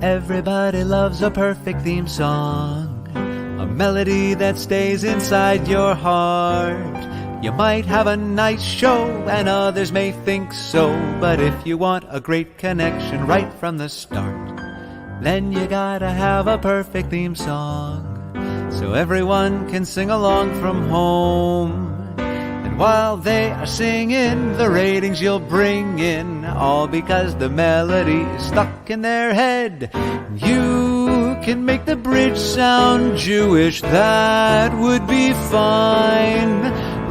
Everybody loves a perfect theme song, a melody that stays inside your heart. You might have a nice show and others may think so, but if you want a great connection right from the start, then you gotta have a perfect theme song, so everyone can sing along from home. And while they are singing, the ratings you'll bring in, all because the melody is stuck in their head. You can make the bridge sound Jewish, that would be fine,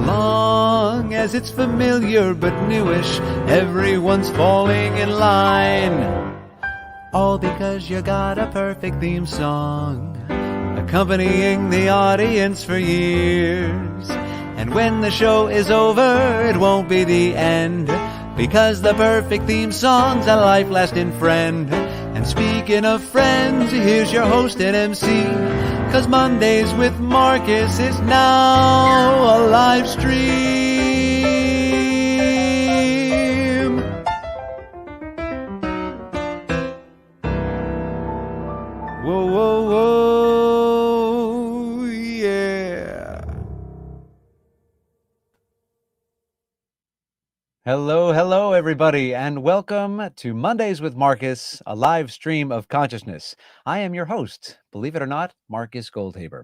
long as it's familiar but newish. Everyone's falling in line, all because you got a perfect theme song, accompanying the audience for years. And when the show is over, it won't be the end, because the perfect theme song's a life-lasting friend. And speaking of friends, here's your host and MC, 'cause Mondays with Marcus is now a live stream. Whoa, whoa, whoa, yeah. Hello, everybody, and welcome to Mondays with Marcus, a live stream of consciousness. I am your host, believe it or not, Marcus Goldhaber.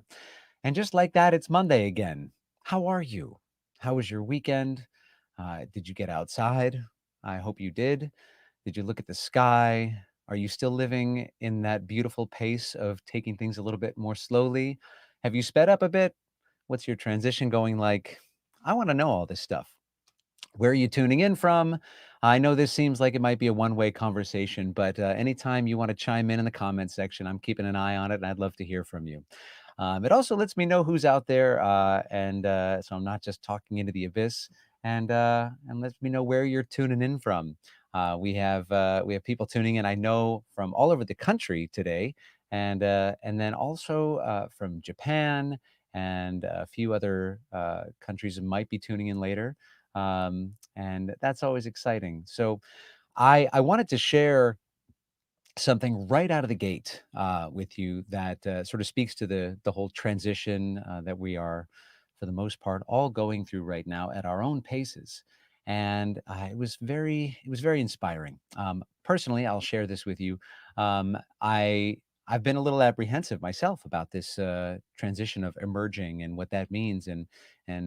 And just like that, it's Monday again. How are you? How was your weekend? Did you get outside? I hope you did. Did you look at the sky? Are you still living in that beautiful pace of taking things a little bit more slowly? Have you sped up a bit? What's your transition going like? I want to know all this stuff. Where are you tuning in from? I know this seems like it might be a one-way conversation, but anytime you want to chime in the comment section, I'm keeping an eye on it, and I'd love to hear from you. It also lets me know who's out there, and so I'm not just talking into the abyss, and lets me know where you're tuning in from. We have people tuning in, I know, from all over the country today, and then also from Japan and a few other countries might be tuning in later. And that's always exciting. So I wanted to share something right out of the gate with you that sort of speaks to the whole transition that we are, for the most part, all going through right now at our own paces. And it was very inspiring. Personally, I'll share this with you. I've been a little apprehensive myself about this transition of emerging and what that means, and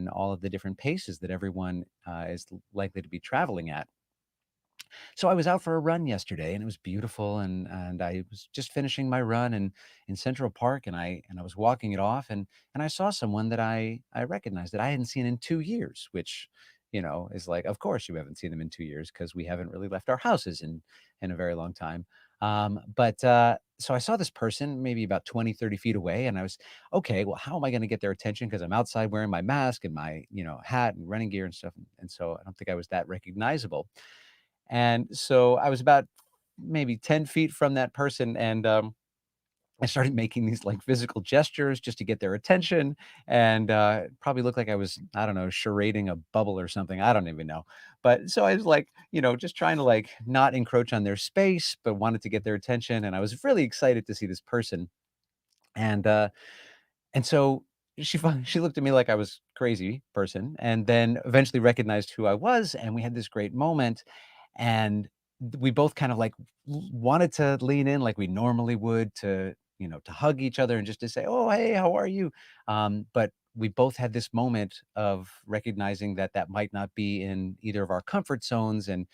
all of the different paces that everyone is likely to be traveling at. So I was out for a run yesterday, and it was beautiful, and I was just finishing my run in Central Park, and I was walking it off, and I saw someone that I recognized that I hadn't seen in 2 years, which, is like, of course you haven't seen them in 2 years because we haven't really left our houses in a very long time. But so I saw this person maybe about 20, 30 feet away, and I was, okay, well, how am I going to get their attention? Because I'm outside wearing my mask and my, hat and running gear and stuff. And so I don't think I was that recognizable. And so I was about maybe 10 feet from that person, and I started making these like physical gestures just to get their attention, and it probably looked like I was, I don't know, charading a bubble or something. I don't even know. But so I was like, just trying to like not encroach on their space, but wanted to get their attention. And I was really excited to see this person. And so she looked at me like I was crazy person, and then eventually recognized who I was, and we had this great moment. And we both kind of like wanted to lean in like we normally would, to hug each other and just to say, oh, hey, how are you? But we both had this moment of recognizing that that might not be in either of our comfort zones. And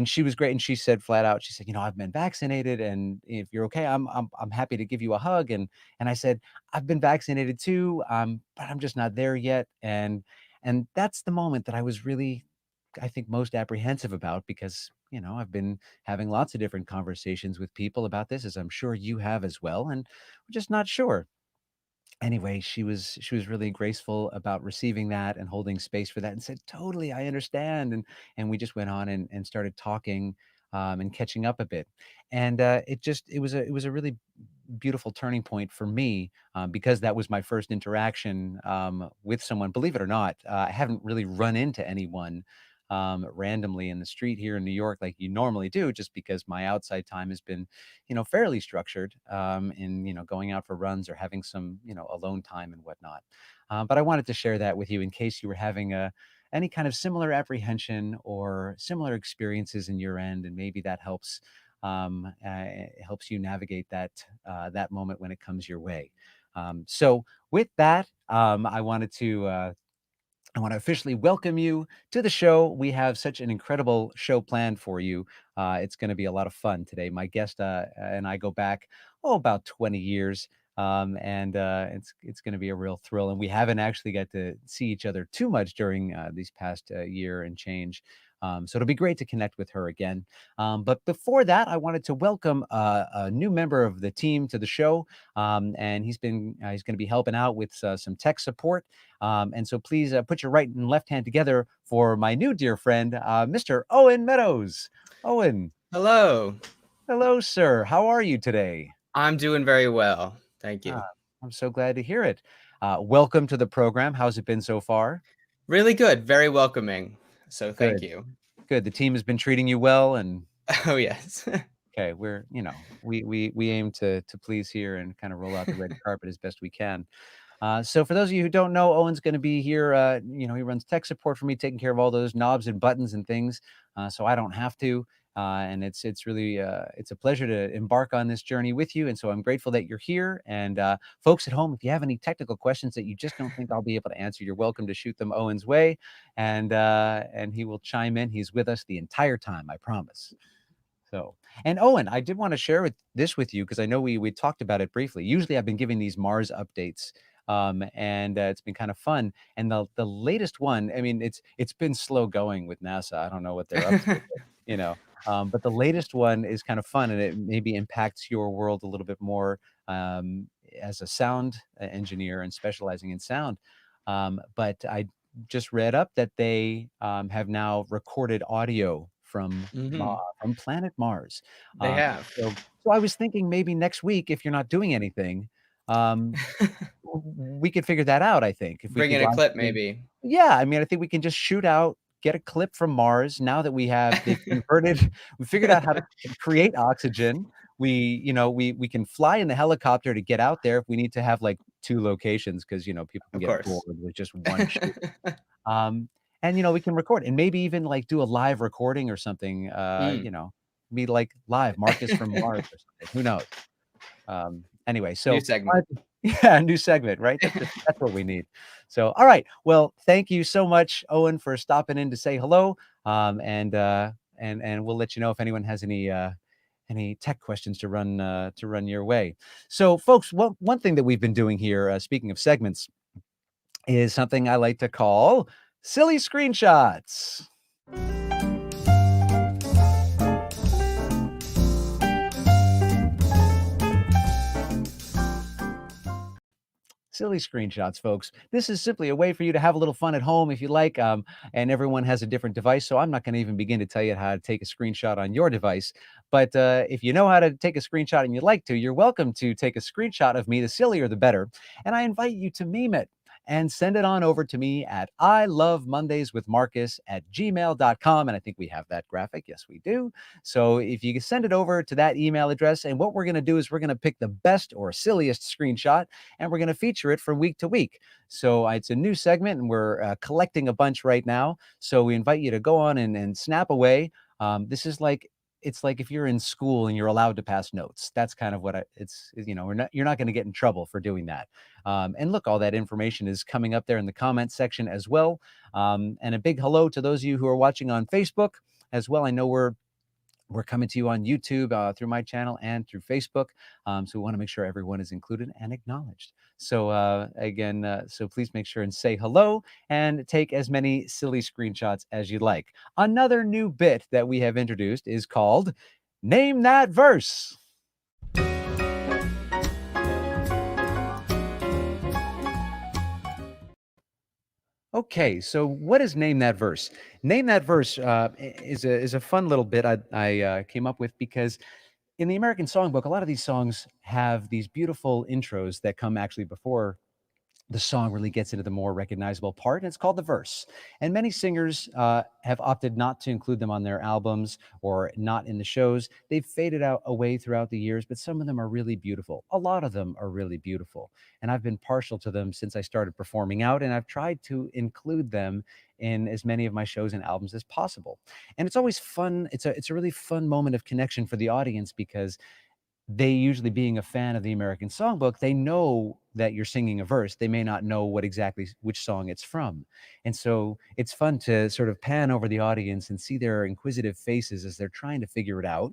she was great, and she said flat out, she said, I've been vaccinated, and if you're okay, I'm happy to give you a hug. And I said, I've been vaccinated too, but I'm just not there yet. And that's the moment that I was really, I think, most apprehensive about, because I've been having lots of different conversations with people about this, as I'm sure you have as well, and we're just not sure. Anyway, she was really graceful about receiving that and holding space for that, and said, totally, I understand. And we just went on and started talking, and catching up a bit. And it was a really beautiful turning point for me, because that was my first interaction with someone. Believe it or not, I haven't really run into anyone randomly in the street here in New York, like you normally do, just because my outside time has been, fairly structured in, going out for runs or having some, alone time and whatnot. But I wanted to share that with you in case you were having any kind of similar apprehension or similar experiences in your end, and maybe that helps you navigate that moment when it comes your way. So with that, I want to officially welcome you to the show. We have such an incredible show planned for you. It's going to be a lot of fun today. My guest and I go back, about 20 years. And it's going to be a real thrill. And we haven't actually got to see each other too much during these past year and change. So it'll be great to connect with her again. But before that, I wanted to welcome a new member of the team to the show. And he's going to be helping out with some tech support. And so please put your right and left hand together for my new dear friend, Mr. Owen Meadows. Owen, Hello. hello, sir. How are you today? I'm doing very well. Thank Ah, you. I'm so glad to hear it. Welcome to the program. How's it been so far? Really good. Very welcoming. So thank Good, you. good. The team has been treating you well, and Oh, yes. okay, we aim to please here and kind of roll out the red carpet as best we can. So for those of you who don't know, Owen's going to be here. He runs tech support for me, taking care of all those knobs and buttons and things, so I don't have to. And it's really it's a pleasure to embark on this journey with you. And so I'm grateful that you're here. And folks at home, if you have any technical questions that you just don't think I'll be able to answer, you're welcome to shoot them Owen's way, and he will chime in. He's with us the entire time, I promise. So, and Owen, I did want to share this with you because I know we talked about it briefly. Usually, I've been giving these Mars updates, and it's been kind of fun. And the latest one, I mean, it's been slow going with NASA. I don't know what they're up to, you know. But the latest one is kind of fun, and it maybe impacts your world a little bit more as a sound engineer and specializing in sound. But I just read up that they have now recorded audio Hmm. from planet Mars. They Um, have. so I was thinking maybe next week, if you're not doing anything, um, we could figure that out, I think, if we Bring could in a live clip, stream. maybe. Yeah, I mean, I think we can just shoot out, get a clip from Mars. Now that they've converted, we figured out how to create oxygen. We can fly in the helicopter to get out there if we need to have like two locations because people can Of get bored course. with just one shoot. Um, and we can record and maybe even like do a live recording or something, Mm. be like live Marcus from Mars or something. Who knows? Anyway, New so segment. yeah, new segment, right? That's what we need. So, all right. Well, thank you so much, Owen, for stopping in to say hello. And we'll let you know if anyone has any tech questions to run your way. So, folks, one thing that we've been doing here, speaking of segments, is something I like to call silly screenshots. Silly screenshots, folks. This is simply a way for you to have a little fun at home if you like. And everyone has a different device, so I'm not going to even begin to tell you how to take a screenshot on your device. But if you know how to take a screenshot and you'd like to, you're welcome to take a screenshot of me. The sillier, the better. And I invite you to meme it and send it on over to me at I love Mondays with Marcus at gmail.com. And I think we have that graphic. Yes, we do. So if you can send it over to that email address, and what we're going to do is we're going to pick the best or silliest screenshot and we're going to feature it from week to week. So it's a new segment and we're collecting a bunch right now. So we invite you to go on and snap away. This is like, it's like if you're in school and you're allowed to pass notes. That's kind of what you're not going to get in trouble for doing that. And look, all that information is coming up there in the comment section as well. And a big hello to those of you who are watching on Facebook as well. I know we're coming to you on YouTube through my channel and through Facebook. So we want to make sure everyone is included and acknowledged. So again, so please make sure and say hello and take as many silly screenshots as you like. Another new bit that we have introduced is called Name That Verse. Okay, so what is Name That Verse? Name That Verse is a fun little bit I came up with because in the American Songbook, a lot of these songs have these beautiful intros that come actually before the song really gets into the more recognizable part, and it's called the verse. And many singers have opted not to include them on their albums or not in the shows. They've faded out away throughout the years, but some of them are really beautiful. A lot of them are really beautiful. And I've been partial to them since I started performing out, and I've tried to include them in as many of my shows and albums as possible. And it's always fun. It's a really fun moment of connection for the audience because they usually being a fan of the American Songbook, they know that you're singing a verse. They may not know what exactly which song it's from. And so it's fun to sort of pan over the audience and see their inquisitive faces as they're trying to figure it out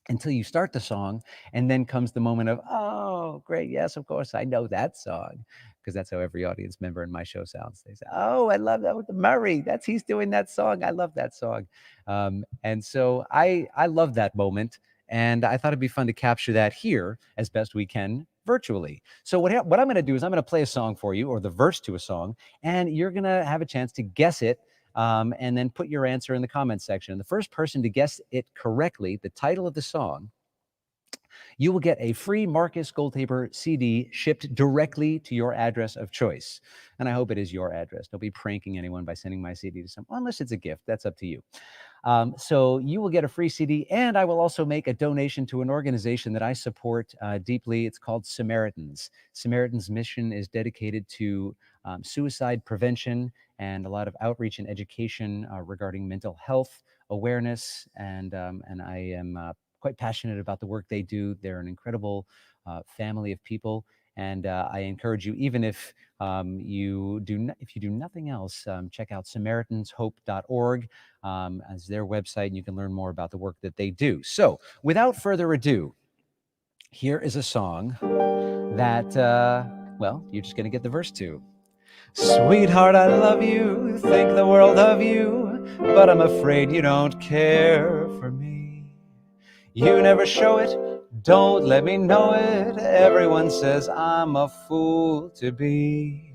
until you start the song. And then comes the moment of, oh, great. Yes, of course, I know that song. Because that's how every audience member in my show sounds. They say, "Oh, I love that with the Murray. That's he's doing that song. I love that song." And so I love that moment, and I thought it'd be fun to capture that here as best we can virtually. So what I'm going to do is I'm going to play a song for you, or the verse to a song, and you're going to have a chance to guess it, and then put your answer in the comments section. The first person to guess it correctly, the title of the song, you will get a free Marcus Goldhaber CD shipped directly to your address of choice. And I hope it is your address. Don't be pranking anyone by sending my CD to someone, unless it's a gift. That's up to you. So you will get a free CD, and I will also make a donation to an organization that I support deeply. It's called Samaritans. Samaritans' mission is dedicated to suicide prevention and a lot of outreach and education regarding mental health awareness. And I am quite passionate about the work they do. They're an incredible family of people. And I encourage you, even if if you do nothing else, check out SamaritansHope.org as their website, and you can learn more about the work that they do. So, without further ado, here is a song that, well, you're just going to get the verse to. Sweetheart, I love you, think the world of you, but I'm afraid you don't care for me. You never show it, don't let me know it. Everyone says I'm a fool to be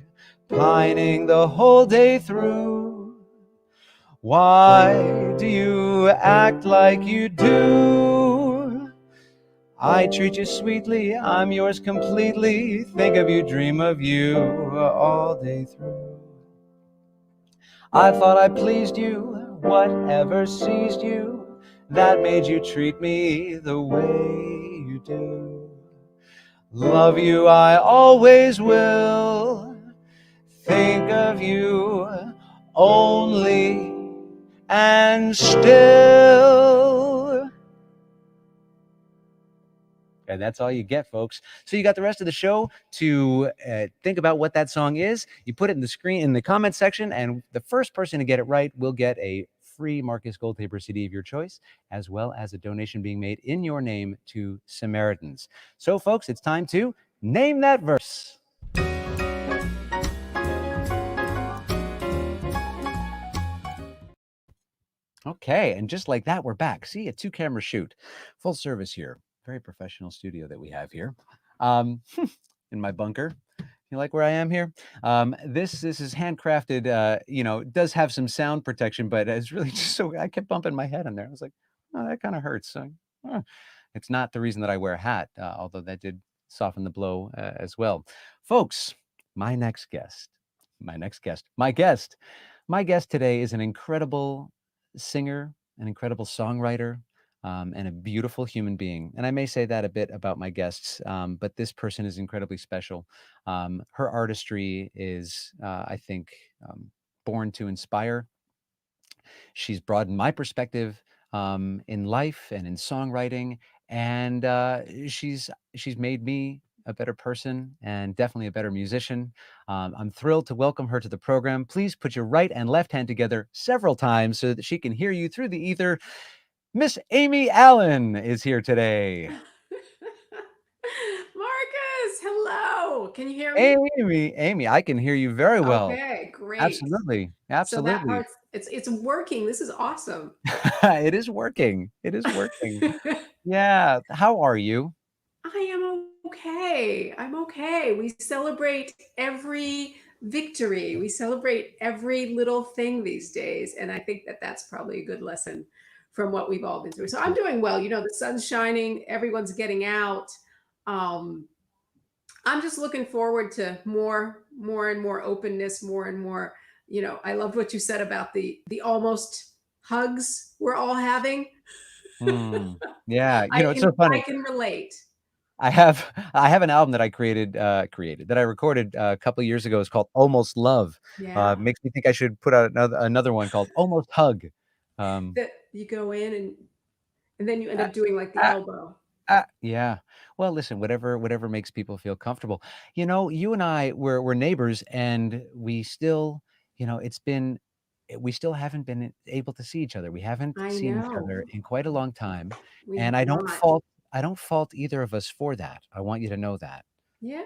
pining the whole day through. Why do you act like you do? I treat you sweetly, I'm yours completely. Think of you, dream of you all day through. I thought I pleased you, whatever seized you, that made you treat me the way you do. Love you, I always will. Think of you only and still. And that's all you get, folks. So you got the rest of the show to think about what that song is. You put it in the screen in the comment section, and the first person to get it right will get a free Marcus Goldhaber CD of your choice, as well as a donation being made in your name to Samaritans. So, folks, it's time to name that verse. Okay, and just like that, we're back. See, a two-camera shoot, full service here. Very professional studio that we have here, in my bunker. You like where I am here? This is handcrafted. It does have some sound protection, but it's really just so. I kept bumping my head in there. I was like, oh, that kind of hurts. So, it's not the reason that I wear a hat, although that did soften the blow as well, folks. My next guest, my guest today is an incredible singer, an incredible songwriter, and a beautiful human being. And I may say that a bit about my guests, but this person is incredibly special. Her artistry is, I think, born to inspire. She's broadened my perspective in life and in songwriting, and she's made me a better person and definitely a better musician. I'm thrilled to welcome her to the program. Please put your right and left hand together several times so that she can hear you through the ether. Miss Aimée Allen is here today. Marcus, hello. Can you hear me? Aimée, I can hear you very well. Okay, great. Absolutely, So that absolutely. part's it's working. This is awesome. It is working. It is working. Yeah. How are you? I am okay. I'm okay. We celebrate every victory. We celebrate every little thing these days, and I think that that's probably a good lesson from what we've all been through. So I'm doing well. You know, the sun's shining, everyone's getting out. Um, I'm just looking forward to more more and more openness, more and more, I loved what you said about the almost hugs we're all having. Mm. Yeah, I it's can so I funny. can relate. I have I have an album that I created that I recorded a couple of years ago. It's called Almost Love. Yeah. Makes me think I should put out another one called Almost Hug. Um, That you go in and then you end uh, up doing like the uh, elbow. yeah. Well, listen, whatever makes people feel comfortable. You and I we're neighbors, and we still, it's been we still haven't been able to see each other. We haven't I seen each know. other in quite a long time, We and have not. I don't fault either of us for that. I want you to know that. Yeah.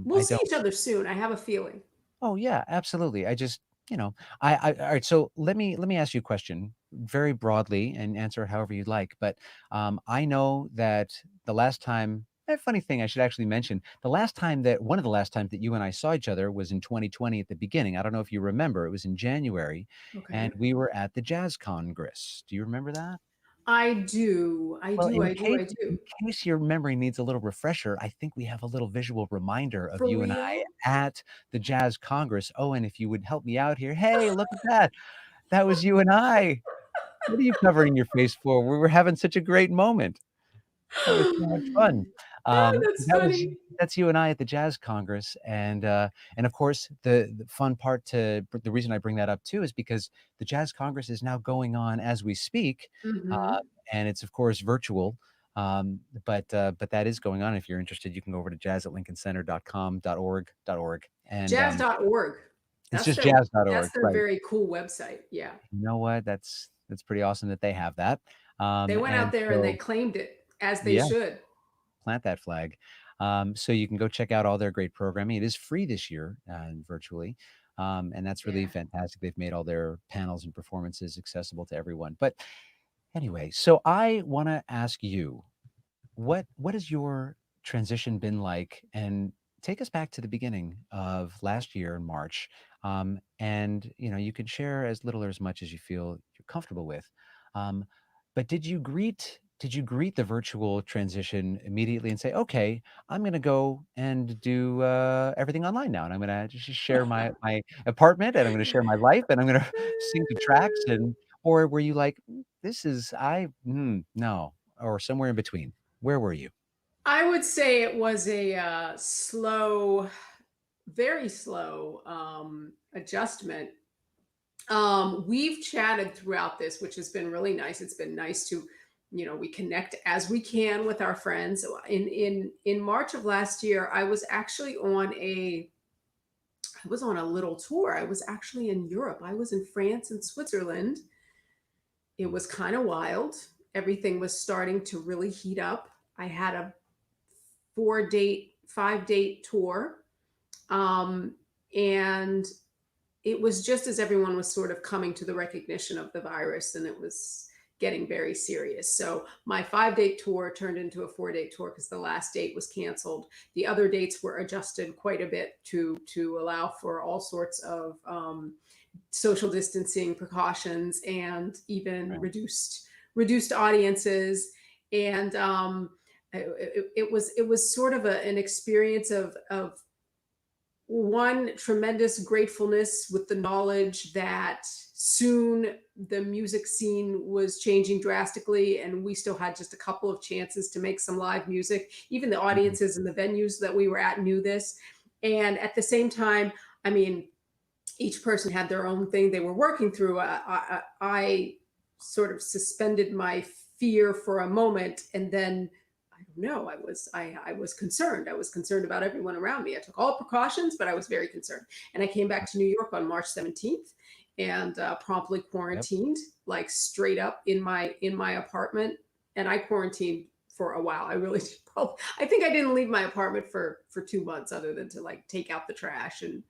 We'll I see don't. each other soon. I have a feeling. Oh yeah, absolutely. I just, I all right. So let me ask you a question very broadly and answer however you'd like. But I know that the last time, a funny thing I should actually mention, one of the last times that you and I saw each other was in 2020 at the beginning. I don't know if you remember. It was in January, and Okay. we were at the Jazz Congress. Do you remember that? I do. I Well, do. I do. I do. in case your memory needs a little refresher, I think we have a little visual reminder of For you and real? I at the Jazz Congress. Oh, and if you would help me out here. Hey, look at that. That was you and I. What are you covering your face for? We were having such a great moment. That was so much fun. Oh, that's That was funny. that's you and I at the Jazz Congress, and of course, the fun part the reason I bring that up too is because the Jazz Congress is now going on as we speak, uh, Hmm. and it's of course virtual, but that is going on. If you're interested, you can go over to jazz@lincolncenter.com.org, and, Jazz.org. it's That's just their jazz.org, that's their right. very cool website. Yeah. You know what? That's pretty awesome that they have that, They went out and there and they so claimed it as they yeah. should. Plant that flag. So you can go check out all their great programming. It is free this year, virtually, and that's really Yeah. fantastic. They've made all their panels and performances accessible to everyone. But anyway, so I want to ask you, what has your transition been like? And take us back to the beginning of last year in March. And you can share as little or as much as you feel you're comfortable with. Um, but did you greet the virtual transition immediately and say, okay, I'm going to go and do everything online now, and I'm going to just share my apartment, and I'm going to share my life, and I'm going to sing the tracks, and or were you like, this is no, or somewhere in between? Where were you? I would say it was a slow, very slow adjustment. We've chatted throughout this, which has been really nice. It's been nice to, we connect as we can with our friends. In March of last year, I was on a little tour. I was actually in Europe. I was in France and Switzerland. It was kind of wild. Everything was starting to really heat up. I had a 4-date, 5-date tour. Um, and it was just as everyone was sort of coming to the recognition of the virus and it was getting very serious. So my 5-date tour turned into a 4-date tour because the last date was canceled. The other dates were adjusted quite a bit to allow for all sorts of social distancing precautions and even Right. reduced audiences. And it was sort of an experience of one tremendous gratefulness with the knowledge that soon the music scene was changing drastically and we still had just a couple of chances to make some live music. Even the Mhm. audiences and the venues that we were at knew this. And at the same time, I mean, each person had their own thing they were working through. I sort of suspended my fear for a moment, and then I don't know. I was concerned. I was concerned about everyone around me. I took all precautions, but I was very concerned. And I came back to New York on March 17th, and promptly Yep. quarantined, like straight up in my apartment. And I quarantined for a while. I really did. I think I didn't leave my apartment for 2 months, other than to like take out the trash and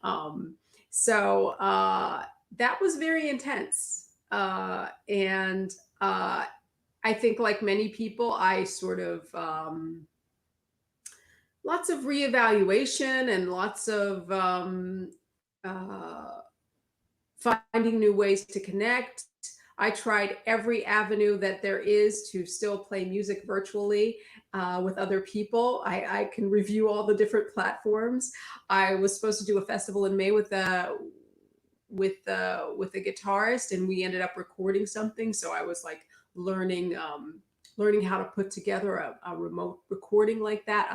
um, so that was very intense. And I think, like many people, I sort of lots of reevaluation and lots of uh, finding new ways to connect. I tried every avenue that there is to still play music virtually with other people. I can review all the different platforms. I was supposed to do a festival in May with a guitarist, and we ended up recording something. So I was like learning learning how to put together a remote recording like that,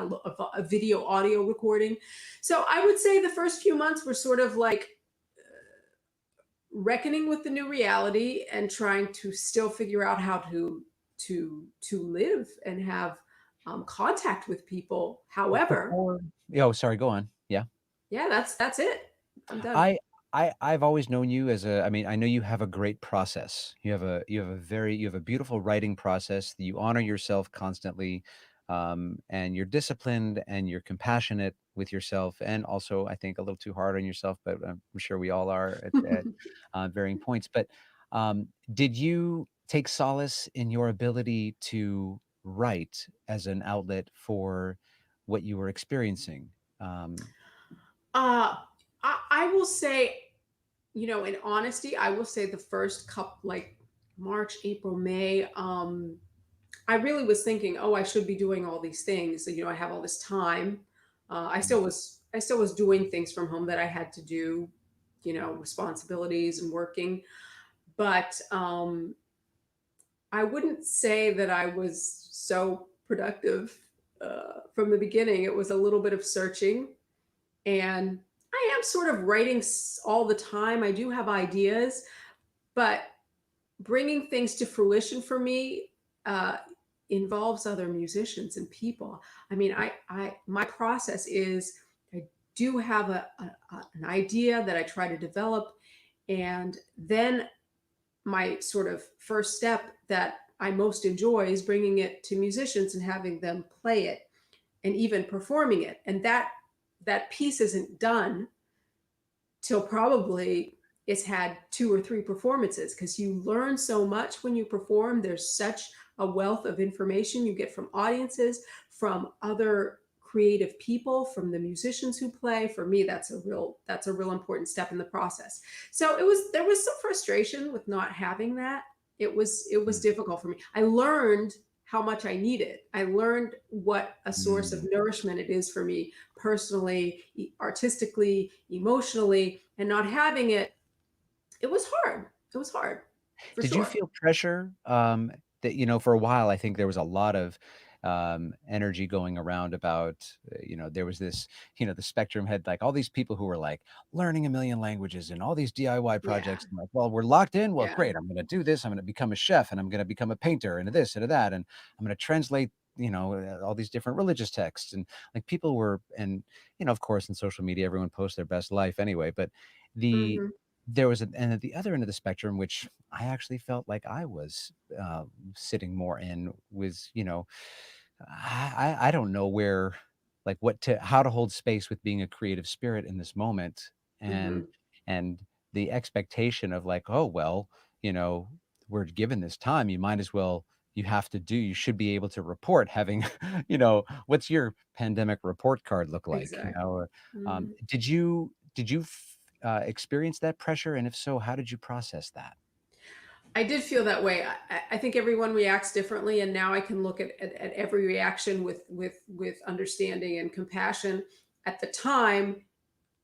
a video audio recording. So I would say the first few months were sort of like reckoning with the new reality and trying to still figure out how to live and have contact with people. Well, However, before oh, sorry, go on. Yeah. yeah, that's it. I'm done. I I've always known you as a I mean, I know you have a great process. You have a beautiful writing process that you honor yourself constantly, and you're disciplined and you're compassionate with yourself, and also I think a little too hard on yourself, but I'm sure we all are at varying points. But did you take solace in your ability to write as an outlet for what you were experiencing? Um, uh I will say, in honesty, I will say the first couple, like March, April, May, I really was thinking, oh, I should be doing all these things. I have all this time. I still was doing things from home that I had to do, responsibilities and working. But I wouldn't say that I was so productive from the beginning. It was a little bit of searching, and I am sort of writing all the time. I do have ideas, but bringing things to fruition for me uh, involves other musicians and people. I mean, my process is I do have an idea that I try to develop, and then my sort of first step that I most enjoy is bringing it to musicians and having them play it and even performing it. And that piece isn't done till probably it's had two or three performances, because you learn so much when you perform. There's such a wealth of information you get from audiences, from other creative people, from the musicians who play. For me, that's a real important step in the process. So there was some frustration with not having that. It was difficult for me. I learned how much I needed. I learned what a source of mm. nourishment it is for me personally, artistically, emotionally. And not having it, it was hard. It was hard, for Did you sure. feel pressure, that, for a while, I think there was a lot of, energy going around about, there was this, the spectrum had like all these people who were like learning a million languages and all these DIY Yeah, projects. And like, well, we're locked in. Well, yeah. great. I'm going to do this. I'm going to become a chef and I'm going to become a painter and a this and a that. And I'm going to translate, all these different religious texts. And like people were, and, of course, in social media, everyone posts their best life anyway. But the, Hmm. there was and at the other end of the spectrum, which I actually felt like I was sitting more in, was, I don't know where, like what to how to hold space with being a creative spirit in this moment, and Hmm. and the expectation of like, oh well, you know, we're given this time, you might as well you should be able to report having, what's your pandemic report card look like, Exactly. or Hmm. did you experience that pressure, and if so, how did you process that? I did feel that way. I think everyone reacts differently, and now I can look at every reaction with understanding and compassion. At the time,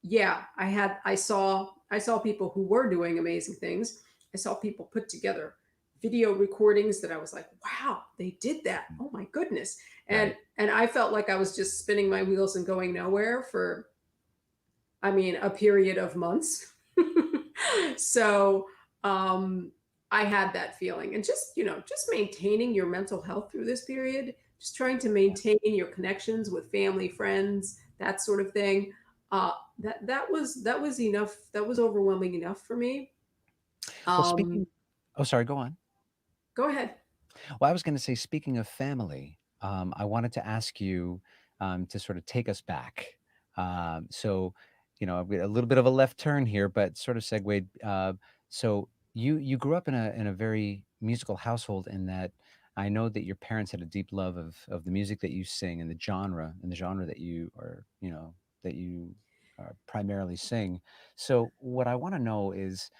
yeah, I saw people who were doing amazing things. I saw people put together video recordings that I was like, wow, they did that. Mm. Oh my goodness. and Right. and I felt like I was just spinning my wheels and going nowhere for, I mean, a period of months. So um, I had that feeling, and just maintaining your mental health through this period, just trying to maintain your connections with family, friends, that sort of thing. That was enough. That was overwhelming enough for me. Well, Um, speaking oh, sorry, go on. Go ahead. Well, I was gonna say, speaking of family, I wanted to ask you, to sort of take us back. So, a little bit of a left turn here, but sort of segued. So you grew up in a very musical household, in that I know that your parents had a deep love of the music that you sing and the genre that you primarily sing. So what I want to know is,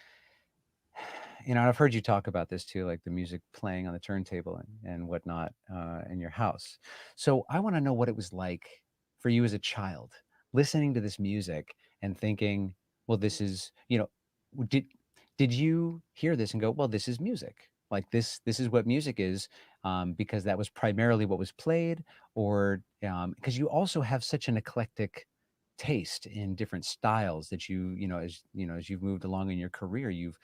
I've heard you talk about this too, like the music playing on the turntable and whatnot in your house. So I want to know what it was like for you as a child, listening to this music and thinking, well, this is, did did you hear this and go, well, this is music. Like this is what music is, because that was primarily what was played, or because you also have such an eclectic taste in different styles that as you've moved along in your career, you've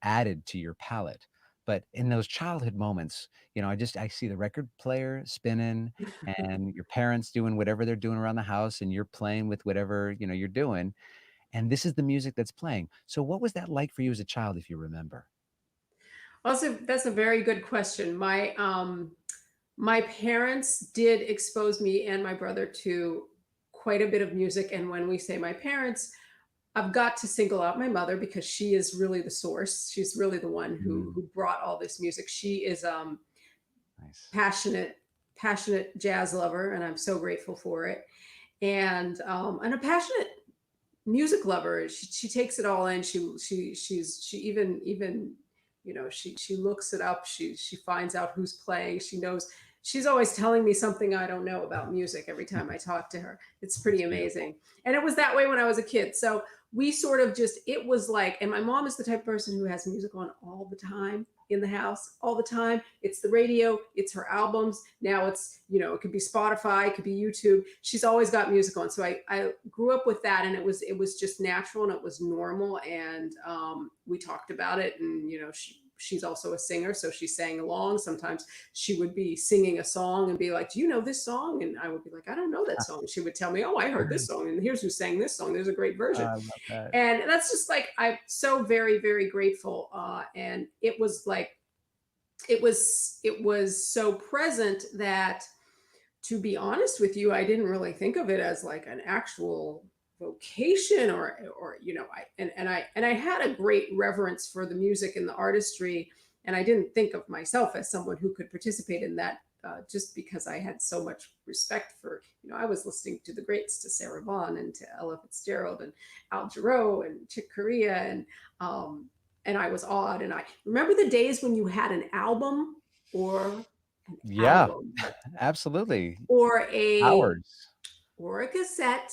added to your palette. But in those childhood moments, I see the record player spinning and your parents doing whatever they're doing around the house, and you're playing with whatever, you're doing. And this is the music that's playing. So what was that like for you as a child, if you remember? Also, that's a very good question. My parents did expose me and my brother to quite a bit of music. And when we say my parents, I've got to single out my mother because she is really the source. She's really the one who Mm, who brought all this music. She is nice. passionate, passionate jazz lover, and I'm so grateful for it. And a passionate music lover. She takes it all in. She even she looks it up. She finds out who's playing. She knows. She's always telling me something I don't know about music every time I talk to her. It's That's pretty beautiful. amazing. And it was that way when I was a kid. So we sort of just, it was like, and my mom is the type of person who has music on all the time in the house, all the time. It's the radio, it's her albums. Now it could be Spotify, it could be YouTube. She's always got music on. So I grew up with that, and it was just natural and it was normal. And we talked about it. And, she's also a singer. So she sang along. Sometimes she would be singing a song and be like, "Do you know this song?" And I would be like, "I don't know that song." She would tell me, "Oh, I heard this song, and here's who sang this song. There's a great version." I love that. And that's just like, I'm so very, very grateful. And it was like, it was so present that, to be honest with you, I didn't really think of it as like an actual vocation, or I had a great reverence for the music and the artistry, and I didn't think of myself as someone who could participate in that, just because I had so much respect for, I was listening to the greats, to Sarah Vaughan and to Ella Fitzgerald and Al Jarreau and Chick Corea, and I was awed. And I remember the days when you had an album, or an Yeah, album absolutely. or a Hours. or a cassette,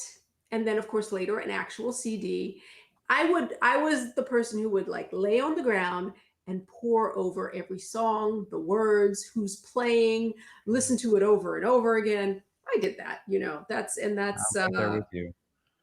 and then of course later an actual CD. I was the person who would like lay on the ground and pour over every song, the words, who's playing, listen to it over and over again. I did that, that's I'm right there with you.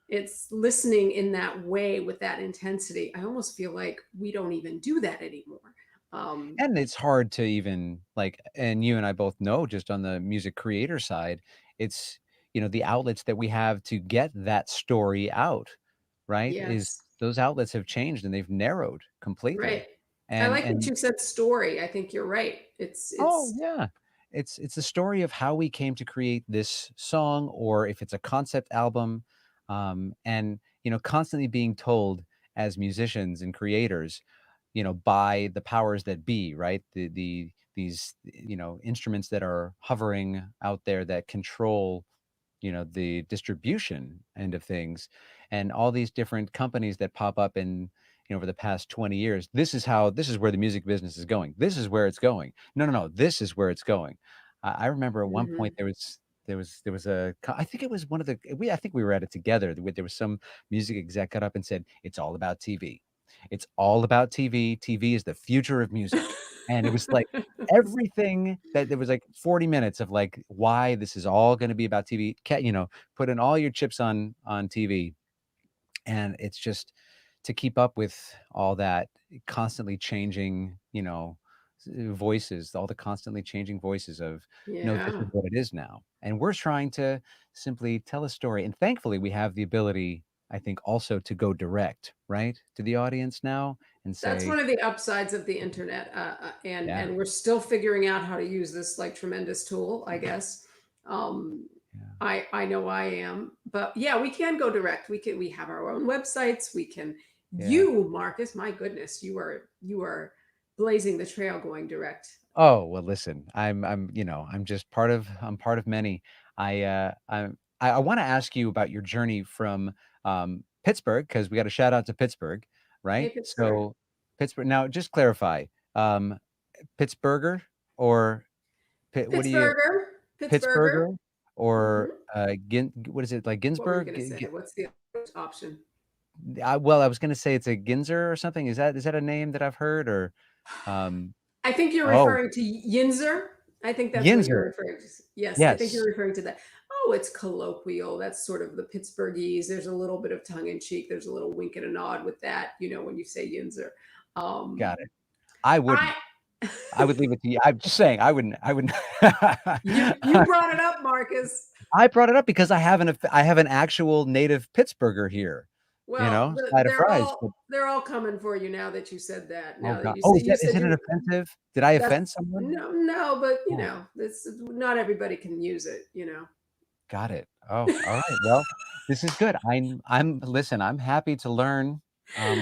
it's listening in that way with that intensity. I almost feel like we don't even do that anymore. Um, And it's hard to even like, and you and I both know, just on the music creator side, it's, the outlets that we have to get that story out, right? Is yes, those outlets have changed and they've narrowed completely. right. I And like that and you said story. I think you're right. It's oh it's yeah. It's the story of how we came to create this song, or if it's a concept album, and constantly being told as musicians and creators, by the powers that be, right? These instruments that are hovering out there that control the distribution end of things, and all these different companies that pop up in over the past 20 years. This is where the music business is going. This is where it's going. No, no, no, this is where it's going. I remember at one point Mhm. there was I think it was one of the we I think we were at it together. There was some music exec got up and said, it's all about TV. It's all about TV. TV is the future of music. And it was like everything, that there was like 40 minutes of like why this is all going to be about TV. Put in all your chips on TV. And it's just to keep up with all that constantly changing, voices, all the constantly changing voices of, no, this is Yeah. what it is now. And we're trying to simply tell a story. And thankfully, we have the ability, I think, also to go direct, right, to the audience now and That's say, one of the upsides of the internet, and yeah, we're still figuring out how to use this like tremendous tool, I guess. Um, yeah, I know I am, but yeah, we can go direct. We have our own websites. We can. yeah. You, Marcus, my goodness, you are blazing the trail going direct. Oh, well, listen, I'm part of many. I wanna ask you about your journey from, Pittsburgh, because we got a shout out to Pittsburgh, Hey, right? Pittsburgh. So, Pittsburgh. Now, just clarify, um, Pittsburgher or what do you Pittsburgher, Pittsburgher. Pittsburgher or Hmm. What is it, like What were you Ginsburg? going to say? What's the option? Well, I was going to say it's a Ginzer or something. Is that a name that I've heard or um I think you're oh, referring to Yinzer. I think that's what you're Ginzer. referring to. Yes, I think you're Yes. referring to that. Oh, it's colloquial. That's sort of the Pittsburghese. There's a little bit of tongue in cheek. There's a little wink and a nod with that, when you say Yinzer. Um, Got it. I I wouldn't. I would leave it to you. I'm just saying I wouldn't. you brought it up, Marcus. I brought it up because I have an actual native Pittsburgher here, Well, side of they're fries, all but they're all coming for you now that you said that. oh Now that god. Oh, you is said it you offensive? Did I that's offend someone? no, but Oh, this not everybody can use it. got it. Oh, all right. Well, this is good. Listen, I'm happy to learn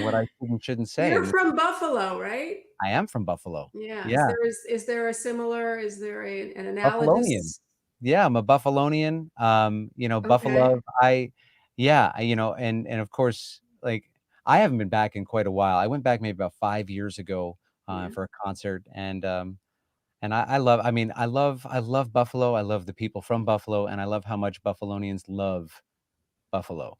what I should and shouldn't say, You're and from Buffalo, right? I am from Buffalo. Yeah. Yeah, Is there a similar? Is there an Buffalonian. analogous? Yeah, I'm a Buffalonian. Okay. Buffalo. Yeah, and of course, like I haven't been back in quite a while. I went back maybe about 5 years ago Yeah. for a concert, and I love. I mean, I love Buffalo. I love the people from Buffalo, and I love how much Buffalonians love Buffalo.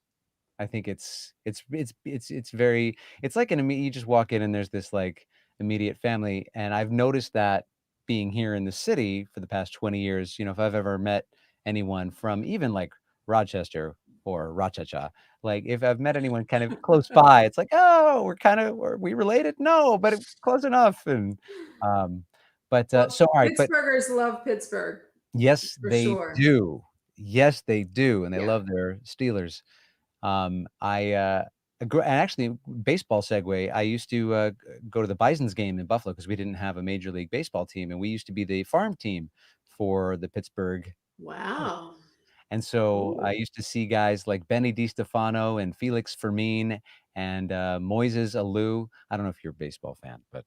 I think it's very it's like you just walk in and there's this like immediate family, and I've noticed that being here in the city for the past 20 years, if I've ever met anyone from even like Rochester or Rochacha, like if I've met anyone kind of close by, it's like, oh, are we related? No, but close enough. And um, but Well, so all right, but Pittsburghers love Pittsburgh yes, for they sure. do. Yes, they do, and they Yeah. love their Steelers. And actually, baseball segue. I used to go to the Bison's game in Buffalo because we didn't have a major league baseball team, and we used to be the farm team for the Pittsburgh Pirates. Wow. And so I Cool. used to see guys like Benny DiStefano and Felix Fermin and Moises Alou. I don't know if you're a baseball fan, but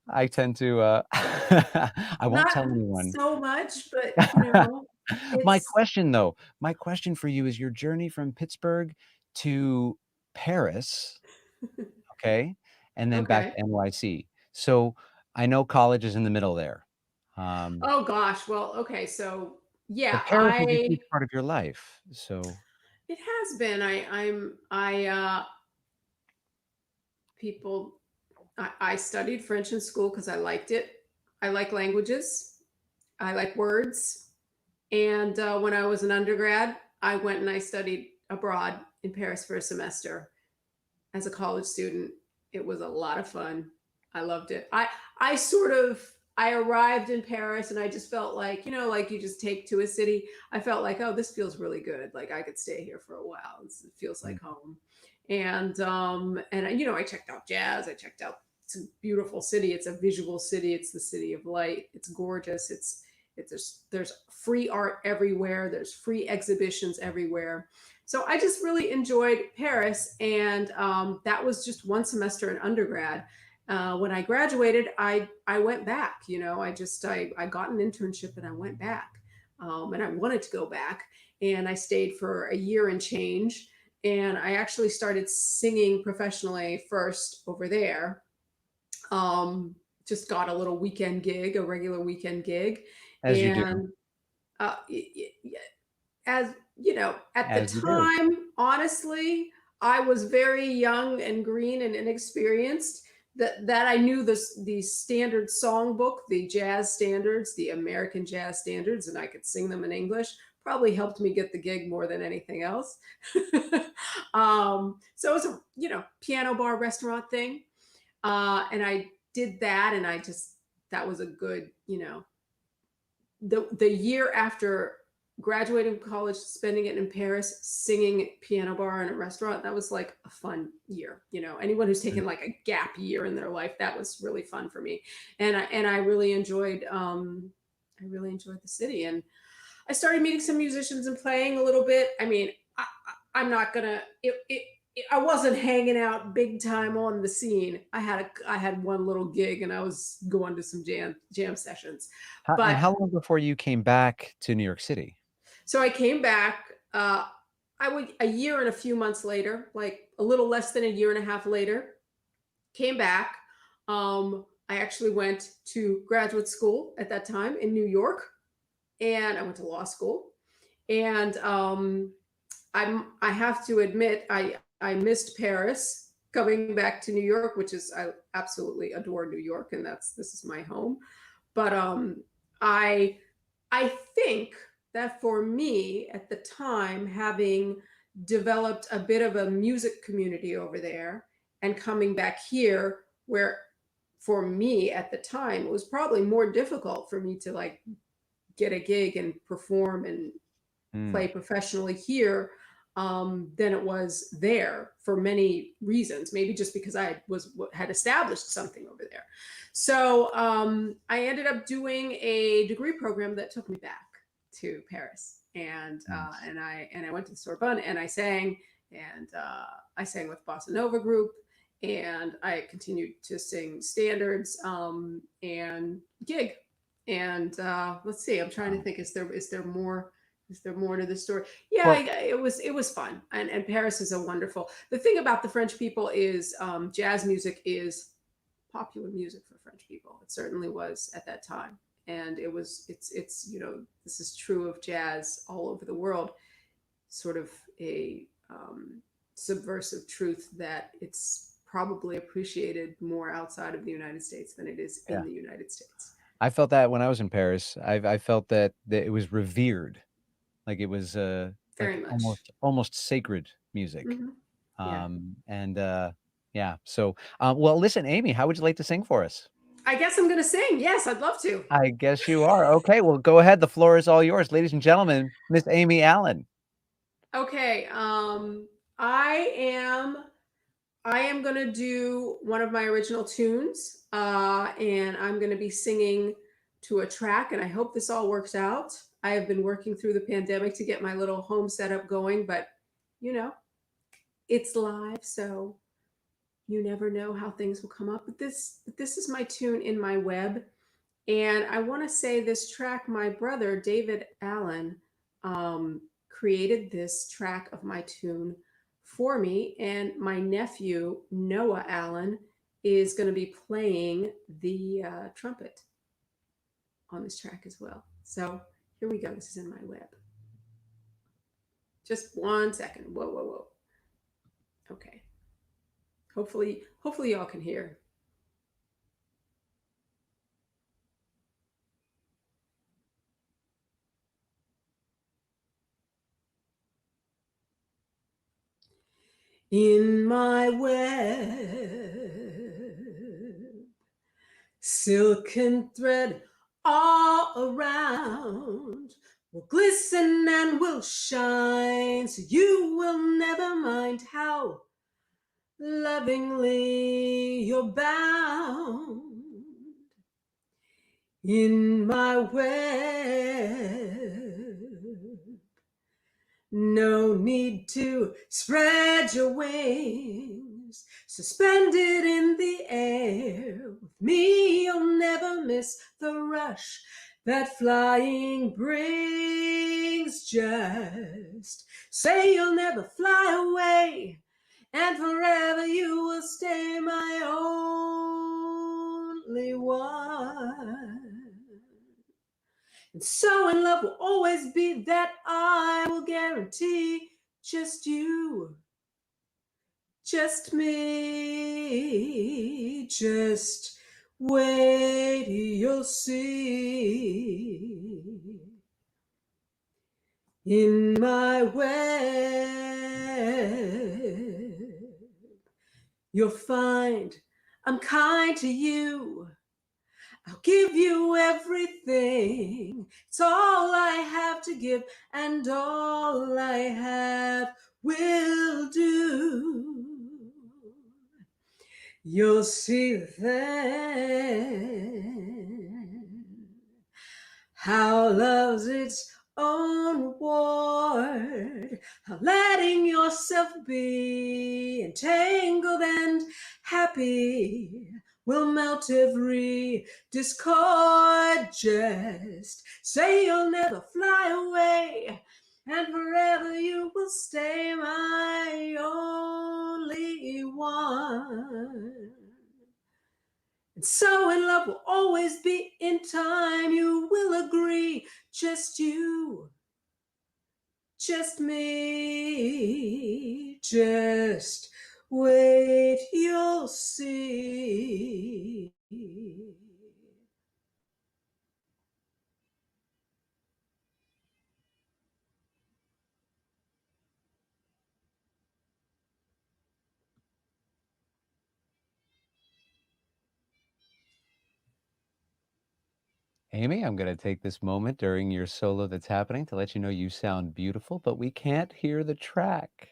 I tend to. I won't Not tell anyone. so much, but My it's question though, my question for you is your journey from Pittsburgh to Paris, okay, and then back okay. to NYC. So I know college is in the middle there, um, Oh gosh. Well, okay. So yeah, but Paris was a huge part of your life. So it has been. People I studied French in school because I liked it. I like languages. I like words. And when I was an undergrad, I went and I studied abroad in Paris for a semester as a college student. It was a lot of fun. I loved it. I arrived in Paris and I just felt like, like you just take to a city. I felt like, oh, this feels really good. Like I could stay here for a while. It feels mm, like home. And I checked out jazz. I checked out, it's a beautiful city. It's a visual city. It's the city of light. It's gorgeous. There's free art everywhere. There's free exhibitions everywhere. So I just really enjoyed Paris, and that was just one semester in undergrad. When I graduated, I went back. I got an internship and I went back, and I wanted to go back, and I stayed for a year and change. And I actually started singing professionally first over there. Just got a little weekend gig, a regular weekend gig, as you do, and uh, as at the as you do. time, honestly, I was very young and green and inexperienced. That I knew the standard songbook, the jazz standards, the American jazz standards, and I could sing them in English. Probably helped me get the gig more than anything else. So it was a piano bar restaurant thing, and I did that, and that was a good the year after graduating from college, spending it in Paris, singing piano bar in a restaurant, that was like a fun year. Anyone who's Mm, taken like a gap year in their life, that was really fun for me. And I really enjoyed the city. And I started meeting some musicians and playing a little bit. I mean, I'm not gonna I wasn't hanging out big time on the scene. I had one little gig and I was going to some jam sessions. And But how long before you came back to New York City? so I came back. I would a year and a few months later, like a little less than a year and a half later. came back. I actually went to graduate school at that time in New York, and I went to law school. And I have to admit, I missed Paris coming back to New York, which is I absolutely adore New York, and this is my home. But I I think that for me at the time, having developed a bit of a music community over there and coming back here, where for me at the time it was probably more difficult for me to like get a gig and perform and play professionally here than it was there for many reasons. Maybe just because I had established something over there. So I ended up doing a degree program that took me back to Paris, and I went to the Sorbonne and I sang, and I sang with Bossa Nova group, and I continued to sing standards and gig. And let's see, I'm trying to think, is there more? Is there more to the story? Yeah, Well, it was fun, and Paris is a wonderful. The thing about the French people is jazz music is popular music for French people. It certainly was at that time, and it's this is true of jazz all over the world. Sort of a subversive truth that it's probably appreciated more outside of the United States than it is in yeah. the United States. I felt that when I was in Paris. I felt that it was revered, like it was like Very much. almost sacred music. Hmm. Yeah. And yeah. So well, listen, Amy, how would you like to sing for us? I guess I'm going to sing. Yes, I'd love to. I guess you are. Okay, well, go ahead. The floor is all yours, ladies and gentlemen. Miss Aimée Allen. Okay. I am I am going to do one of my original tunes, and I'm going to be singing to a track, and I hope this all works out. I have been working through the pandemic to get my little home setup going, but you know, it's live, so you never know how things will come up. But this is my tune in my web, and I want to say this track, my brother David Allen created this track of my tune for me, and my nephew Noah Allen is going to be playing the trumpet on this track as well. So here we go. This is in my web. Just 1 second. Whoa, whoa, whoa. Okay. Hopefully y'all can hear. In my web, silken thread all around will glisten and will shine, so you will never mind how lovingly you're bound. In my web, no need to spread your wings, suspended in the air. With me, you'll never miss the rush that flying brings. Just say you'll never fly away, and forever you will stay my only one. And so in love will always be that I will guarantee. Just you, just me, just wait, you'll see. In my web, you'll find I'm kind to you. I'll give you everything. It's all I have to give, and all I have will do. You'll see then how love's its own reward, how letting yourself be entangled and happy will melt every discord. Just say you'll never fly away, and forever you will stay my only one. And so in love will always be in time, you will agree. Just you, just me, just wait, you'll see. Aimee, I'm going to take this moment during your solo that's happening to let you know you sound beautiful, but we can't hear the track.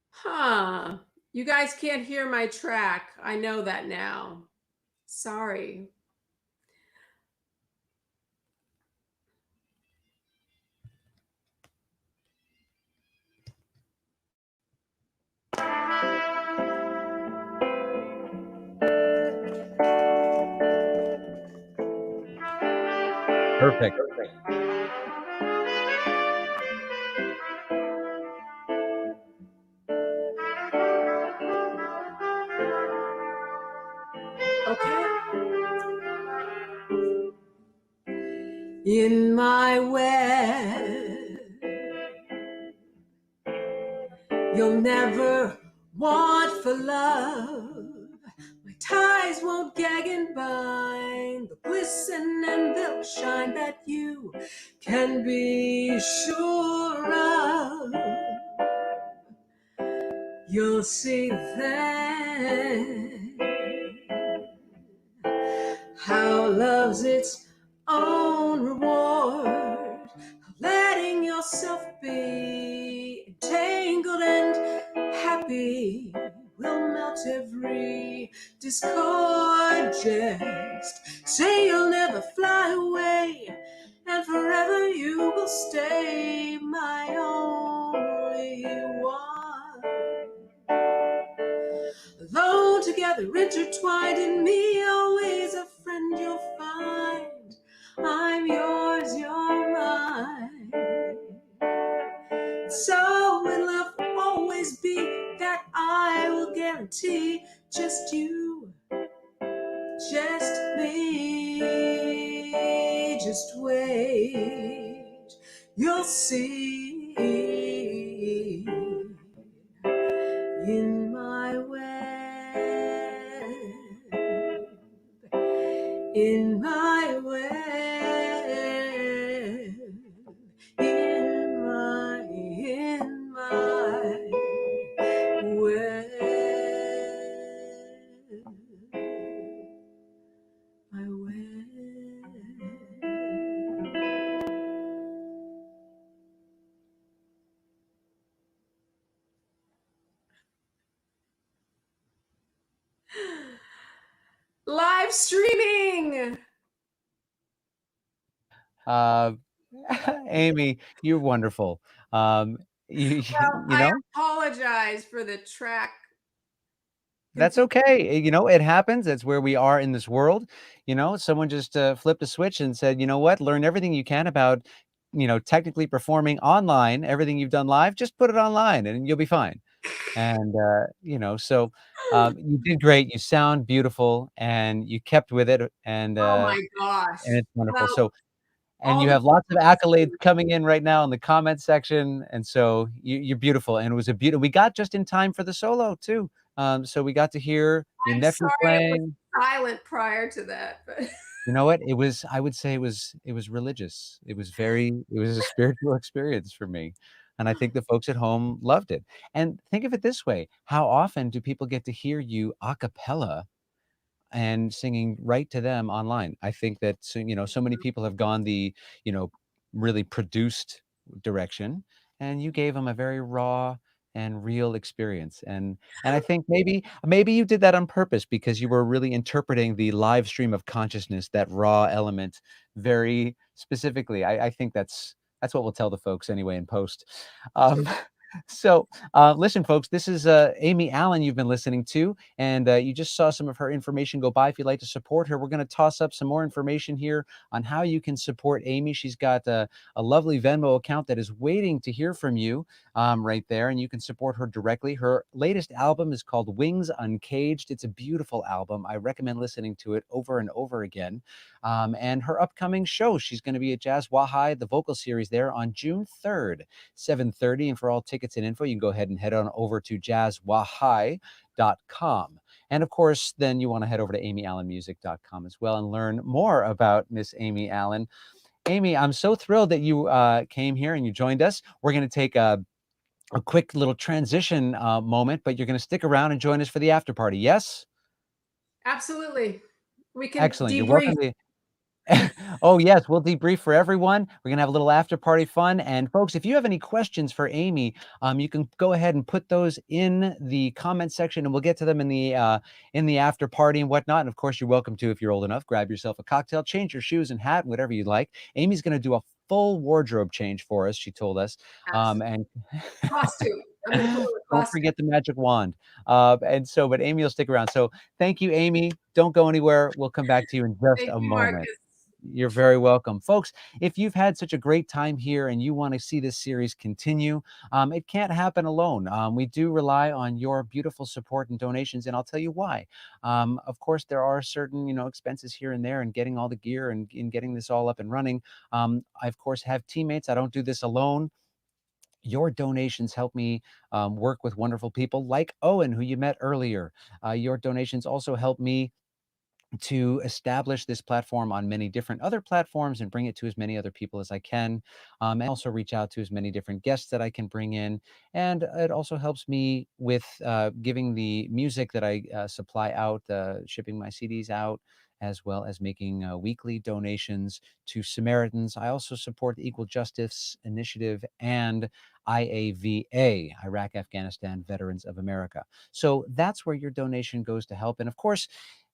Huh. You guys can't hear my track. I know that now. Sorry. Perfect. Okay. In my web, you'll never want for love. My ties won't gag and bind. They'll glisten and they'll shine, that you can be sure of. You'll see then how love's its own reward, letting yourself be entangled and happy will melt every discord. Just say you'll never fly away, and forever you will stay my only one. Alone, together, intertwined in me, always a friend you'll find. I'm yours, you're mine. So in love will always be, that I will guarantee. Just you, just me, just wait, you'll see. In my web, in my web, in my web, my web. Live streaming. Aimee, you're wonderful. You, Well, you I know, apologize for the track. that's okay. It happens. That's where we are in this world. Someone just flipped a switch and said, you know what, learn everything you can about, technically performing online, everything you've done live, just put it online and you'll be fine. And, so you did great. You sound beautiful and you kept with it. Oh my gosh. And it's wonderful. Well, And all you the have lots of accolades coming in right now in the comment section, and so you're beautiful, and it was a beautiful. We got just in time for the solo too, so we got to hear your I'm nephew sorry it was playing. silent prior to that, but You know what? I would say it was religious. It was a spiritual experience for me, and I think the folks at home loved it. And think of it this way, how often do people get to hear you a cappella and singing right to them online? I think that so many people have gone the, you know, really produced direction, and you gave them a very raw and real experience. And I think maybe you did that on purpose because you were really interpreting the live stream of consciousness, that raw element, very specifically. I think that's what we'll tell the folks anyway in post. Um, So, listen, folks, this is Aimée Allen you've been listening to, and you just saw some of her information go by. If you'd like to support her, we're going to toss up some more information here on how you can support Aimée. She's got a lovely Venmo account that is waiting to hear from you right there, and you can support her directly. Her latest album is called Wings Uncaged. It's a beautiful album. I recommend listening to it over and over again. And her upcoming show, she's going to be at Jazz Wahai, the vocal series there on June 3rd. 7:30. And for all tickets and info, you can go ahead and head on over to jazzwahai.com. And of course, then you want to head over to amyallenmusic.com as well and learn more about Miss Aimée Allen. Aimée, I'm so thrilled that you came here and you joined us. We're going to take a quick little transition moment, but you're going to stick around and join us for the after party. Yes? Absolutely. We can Excellent. You're debrief. welcome to. Oh, yes, we'll debrief for everyone. We're going to have a little after party fun. And folks, if you have any questions for Aimée, you can go ahead and put those in the comment section and we'll get to them in the after party and whatnot. And of course, you're welcome to, if you're old enough, grab yourself a cocktail, change your shoes and hat, whatever you like. Amy's going to do a full wardrobe change for us, she told us. And costume. I'm going to put on a don't costume. forget the magic wand. But Aimée will stick around. So thank you, Aimée. Don't go anywhere. We'll come back to you in just Thank a you, moment. Marcus. You're very welcome. Folks, if you've had such a great time here and you want to see this series continue, it can't happen alone. We do rely on your beautiful support and donations, and I'll tell you why. Of course, there are certain, expenses here and there in getting all the gear and in getting this all up and running. I, of course, have teammates. I don't do this alone. Your donations help me work with wonderful people like Owen, who you met earlier. Your donations also help me to establish this platform on many different other platforms and bring it to as many other people as I can, and also reach out to as many different guests that I can bring in. And it also helps me with giving the music that I supply out, shipping my CDs out, as well as making weekly donations to Samaritans. I also support the Equal Justice Initiative and IAVA, Iraq Afghanistan Veterans of America. So that's where your donation goes to help. And of course,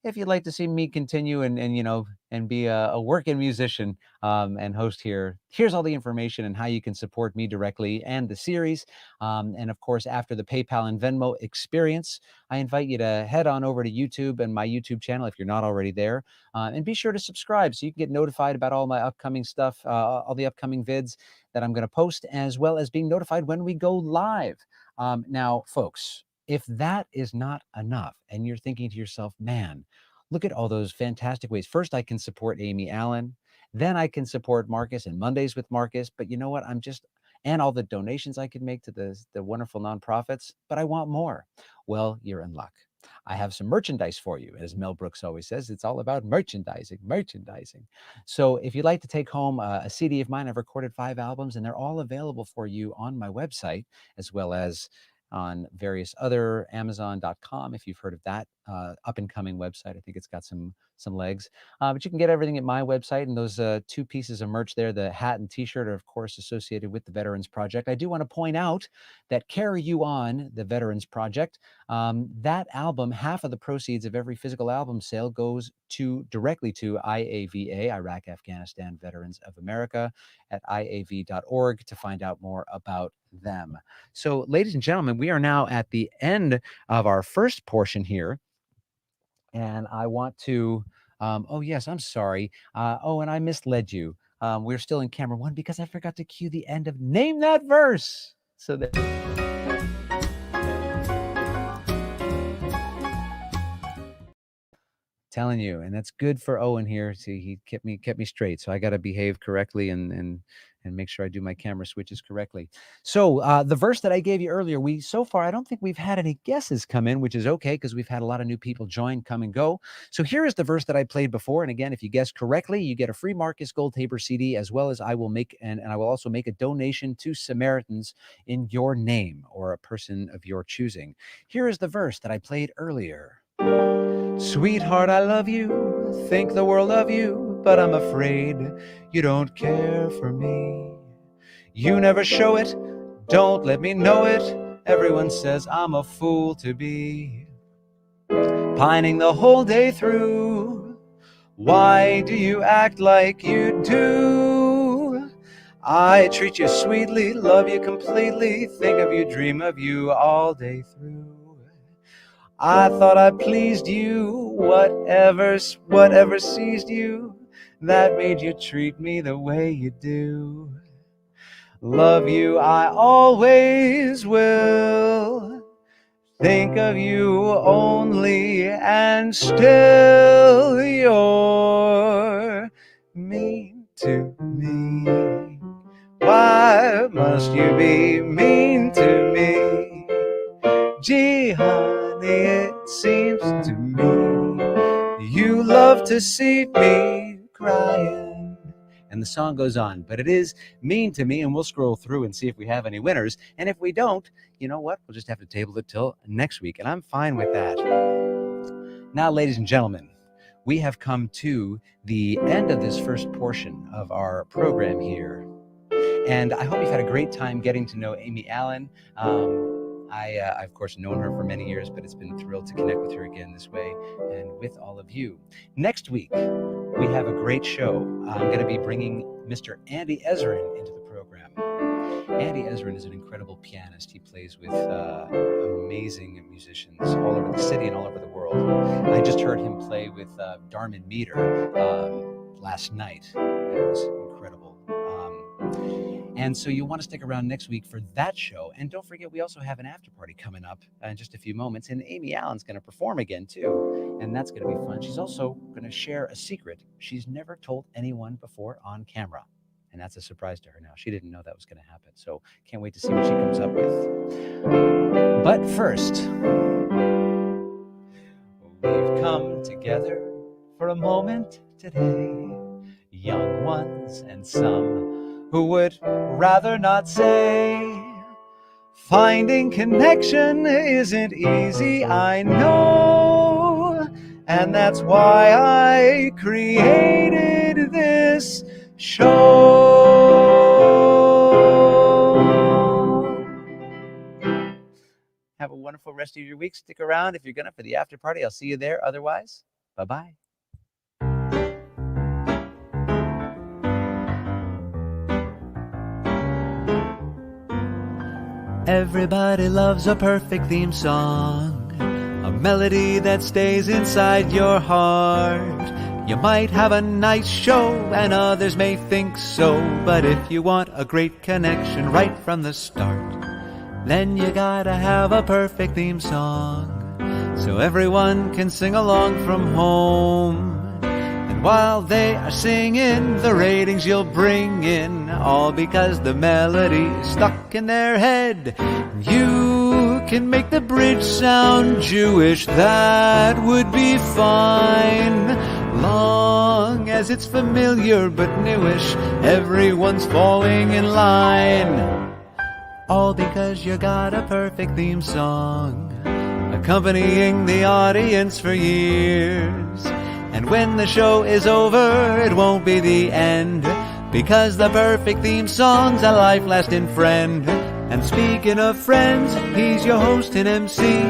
if you'd like to see me continue and be a working musician and host here, here's all the information and how you can support me directly and the series. And of course, after the PayPal and Venmo experience, I invite you to head on over to YouTube and my YouTube channel if you're not already there, and be sure to subscribe so you can get notified about all my upcoming stuff, all the upcoming vids that I'm going to post, as well as being notified when we go live. Now, folks, if that is not enough and you're thinking to yourself, man, look at all those fantastic ways. First, I can support Aimée Allen. Then I can support Marcus and Mondays with Marcus. But you know what? And all the donations I could make to the wonderful nonprofits, but I want more. Well, you're in luck. I have some merchandise for you. As Mel Brooks always says, it's all about merchandising. So if you'd like to take home a CD of mine, I've recorded 5 albums and they're all available for you on my website, as well as on various other Amazon.com, if you've heard of that up and coming website. I think it's got some legs. But you can get everything at my website, and those 2 pieces of merch there, the hat and t-shirt, are of course associated with the Veterans Project. I do want to point out that Carry You On, the Veterans Project, that album, half of the proceeds of every physical album sale goes directly to IAVA, Iraq Afghanistan Veterans of America, at iav.org to find out more about them. So, ladies and gentlemen, we are now at the end of our first portion here. And I want to, oh, yes, I'm sorry. And I misled you. We're still in camera 1 because I forgot to cue the end of Name That Verse. So that. Telling you, and that's good for Owen here. See, he kept me straight. So I got to behave correctly and make sure I do my camera switches correctly. So the verse that I gave you earlier, so far I don't think we've had any guesses come in, which is okay because we've had a lot of new people join, come and go. So here is the verse that I played before, and again, if you guess correctly, you get a free Marcus Goldhaber CD, as well as I will make and I will also make a donation to Samaritans in your name or a person of your choosing. Here is the verse that I played earlier. Sweetheart, I love you, think the world of you, but I'm afraid you don't care for me. You never show it, don't let me know it. Everyone says I'm a fool to be pining the whole day through. Why do you act like you do? I treat you sweetly, love you completely, think of you, dream of you all day through. I thought I pleased you, whatever seized you, that made you treat me the way you do. Love you I always will, think of you only, and still you're mean to me. Why must you be mean to me? Gee, honey, it seems to me you love to see me crying. And the song goes on, but it is mean to me, and we'll scroll through and see if we have any winners. And if we don't, you know what? We'll just have to table it till next week, and I'm fine with that. Now, ladies and gentlemen, we have come to the end of this first portion of our program here. And I hope you've had a great time getting to know Aimée Allen. I've, of course, known her for many years, but it's been thrilled to connect with her again this way and with all of you. Next week, we have a great show. I'm going to be bringing Mr. Andy Ezrin into the program. Andy Ezrin is an incredible pianist. He plays with amazing musicians all over the city and all over the world. I just heard him play with Darman Meter last night. It was incredible. And so you'll want to stick around next week for that show. And don't forget, we also have an after party coming up in just a few moments. And Aimée Allen's going to perform again, too. And that's going to be fun. She's also going to share a secret she's never told anyone before on camera. And that's a surprise to her now. She didn't know that was going to happen. So can't wait to see what she comes up with. But first, we've come together for a moment today, young ones and some who would rather not say. Finding connection isn't easy, I know, and that's why I created this show. Have a wonderful rest of your week. Stick around if you're gonna for the after party. I'll see you there. Otherwise, bye-bye. Everybody loves a perfect theme song, a melody that stays inside your heart. You might have a nice show and others may think so, but if you want a great connection right from the start, then you gotta have a perfect theme song, so everyone can sing along from home. And while they are singing, the ratings you'll bring in, all because the melody is stuck in their head. You can make the bridge sound Jewish, that would be fine, long as it's familiar but newish, everyone's falling in line. All because you got a perfect theme song, accompanying the audience for years. And when the show is over, it won't be the end, because the perfect theme song's a life-lasting friend. And speaking of friends, he's your host and MC,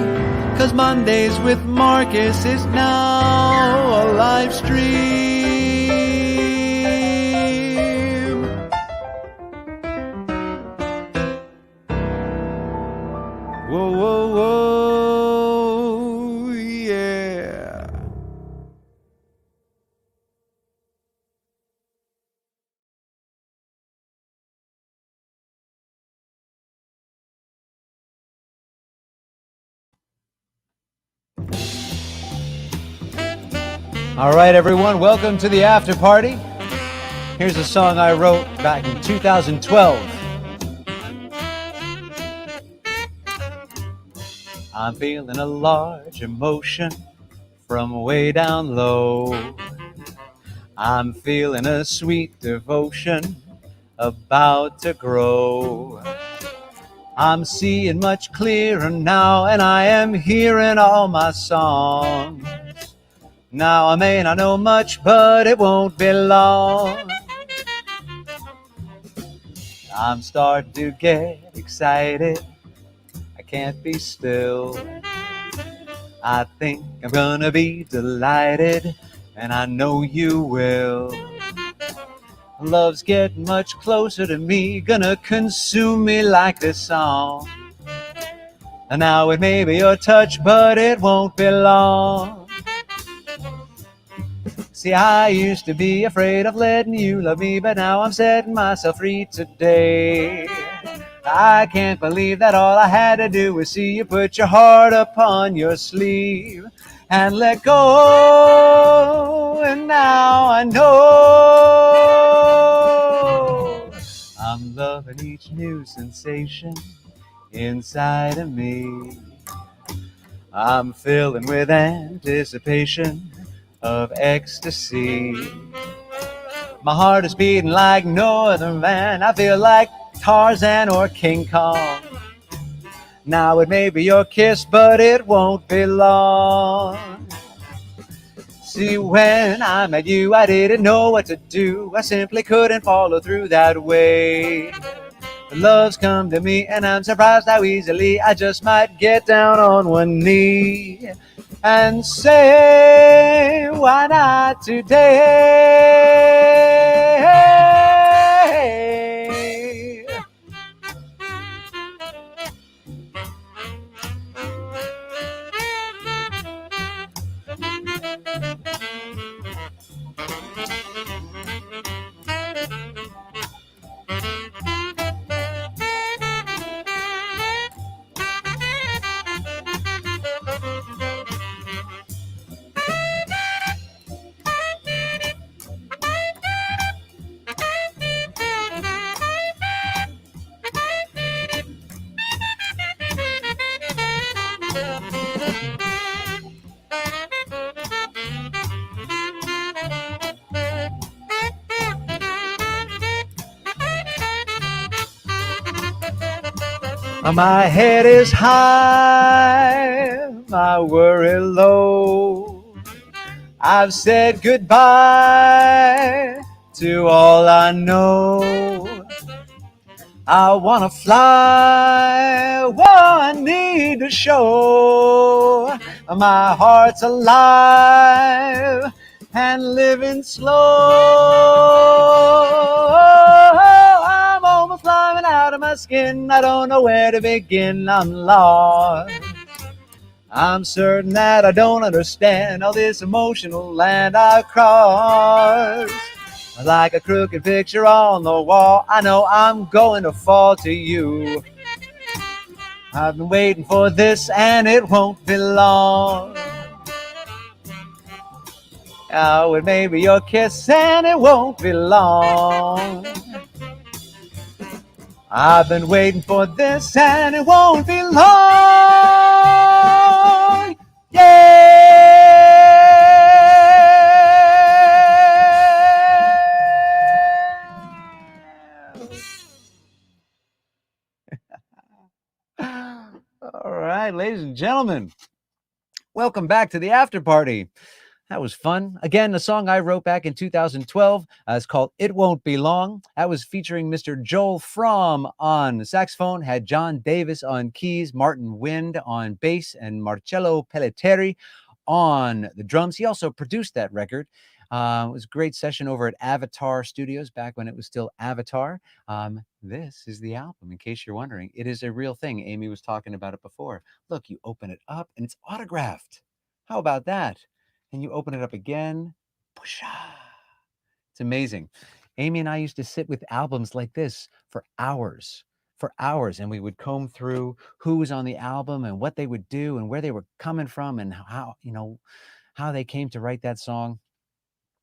'cause Mondays with Marcus is now a live stream. Whoa, whoa, whoa, yeah. All right, everyone, welcome to the after party. Here's a song I wrote back in 2012. I'm feeling a large emotion from way down low. I'm feeling a sweet devotion about to grow. I'm seeing much clearer now, and I am hearing all my songs. Now I may not know much, but it won't be long. I'm starting to get excited, I can't be still. I think I'm gonna be delighted, and I know you will. Love's getting much closer to me, gonna consume me like this song. And now it may be your touch, but it won't be long. See, I used to be afraid of letting you love me, but now I'm setting myself free today. I can't believe that all I had to do was see you put your heart upon your sleeve and let go. And now I know I'm loving each new sensation inside of me. I'm filling with anticipation of ecstasy. My heart is beating like no other man. I feel like Tarzan or King Kong. Now it may be your kiss, but it won't be long. See, when I met you, I didn't know what to do. I simply couldn't follow through that way. Love's come to me, and I'm surprised how easily I just might get down on one knee and say, why not today? My head is high, my worry low. I've said goodbye to all I know. I wanna fly, I need to show my heart's alive and living slow. I'm almost flying out of my skin. I don't know where to begin. I'm lost. I'm certain that I don't understand all this emotional land I cross. Like a crooked picture on the wall, I know I'm going to fall to you. I've been waiting for this and it won't be long. Oh, it may be your kiss and it won't be long. I've been waiting for this and it won't be long. Yeah! All right, ladies and gentlemen, welcome back to the after party. That was fun. Again, a song I wrote back in 2012. It's called It Won't Be Long. That was featuring Mr. Joel Fromm on saxophone, had John Davis on keys, Martin Wind on bass, and Marcello Pelleteri on the drums. He also produced that record. It was a great session over at Avatar Studios back when it was still Avatar. This is the album, in case you're wondering. It is a real thing. Amy was talking about it before. Look, you open it up and it's autographed. How about that? And you open it up again. It's amazing. Amy and I used to sit with albums like this for hours, and we would comb through who was on the album and what they would do and where they were coming from and how they came to write that song.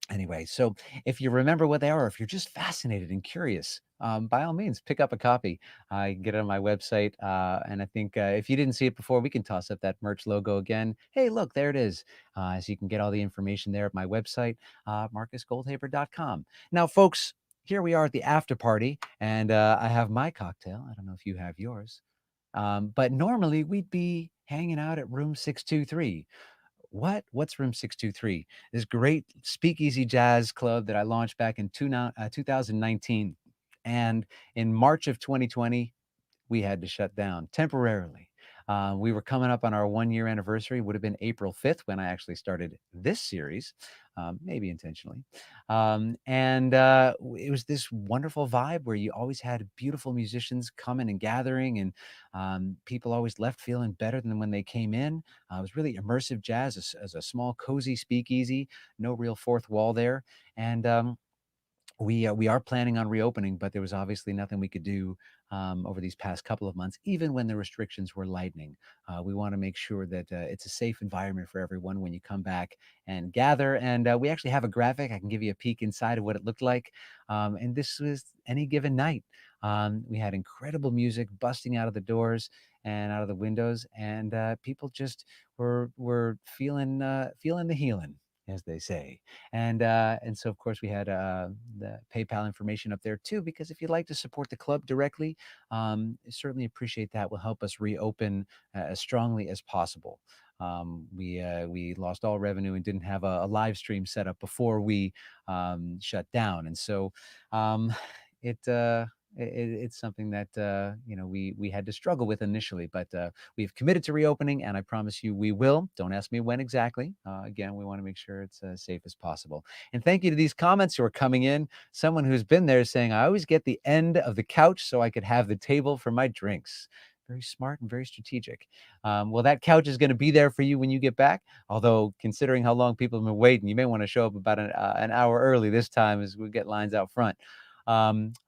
Anyway, so if you remember what they are, or if you're just fascinated and curious, by all means, pick up a copy. I can get it on my website. And I think if you didn't see it before, we can toss up that merch logo again. Hey, look, there it is. So you can get all the information there at my website, marcusgoldhaber.com. Now, folks, here we are at the after party, and I have my cocktail. I don't know if you have yours. But normally we'd be hanging out at room 623. What's room 623? This great speakeasy jazz club that I launched back in 2019. And in March of 2020, we had to shut down temporarily. We were coming up on our 1 year anniversary. Would have been April 5th when I actually started this series, maybe intentionally. And it was this wonderful vibe where you always had beautiful musicians coming and gathering, and people always left feeling better than when they came in. It was really immersive jazz as a small, cozy speakeasy, no real fourth wall there. And we are planning on reopening, but there was obviously nothing we could do over these past couple of months, even when the restrictions were lightening. We want to make sure that it's a safe environment for everyone when you come back and gather. And we actually have a graphic. I can give you a peek inside of what it looked like. And this was any given night. We had incredible music busting out of the doors and out of the windows, and people just were feeling the healing, as they say. And so of course we had the PayPal information up there too, because if you'd like to support the club directly, certainly appreciate that. Will help us reopen as strongly as possible. We lost all revenue and didn't have a live stream set up before we shut down, and so um, it. It's something that we had to struggle with initially, but we've committed to reopening, and I promise you we will. Don't ask me when exactly. Again, we want to make sure it's as safe as possible. And thank you to these comments who are coming in. Someone who's been there saying, I always get the end of the couch so I could have the table for my drinks. Very smart and very strategic. Well, that couch is going to be there for you when you get back. Although, considering how long people have been waiting, you may want to show up about an hour early this time as we get lines out front.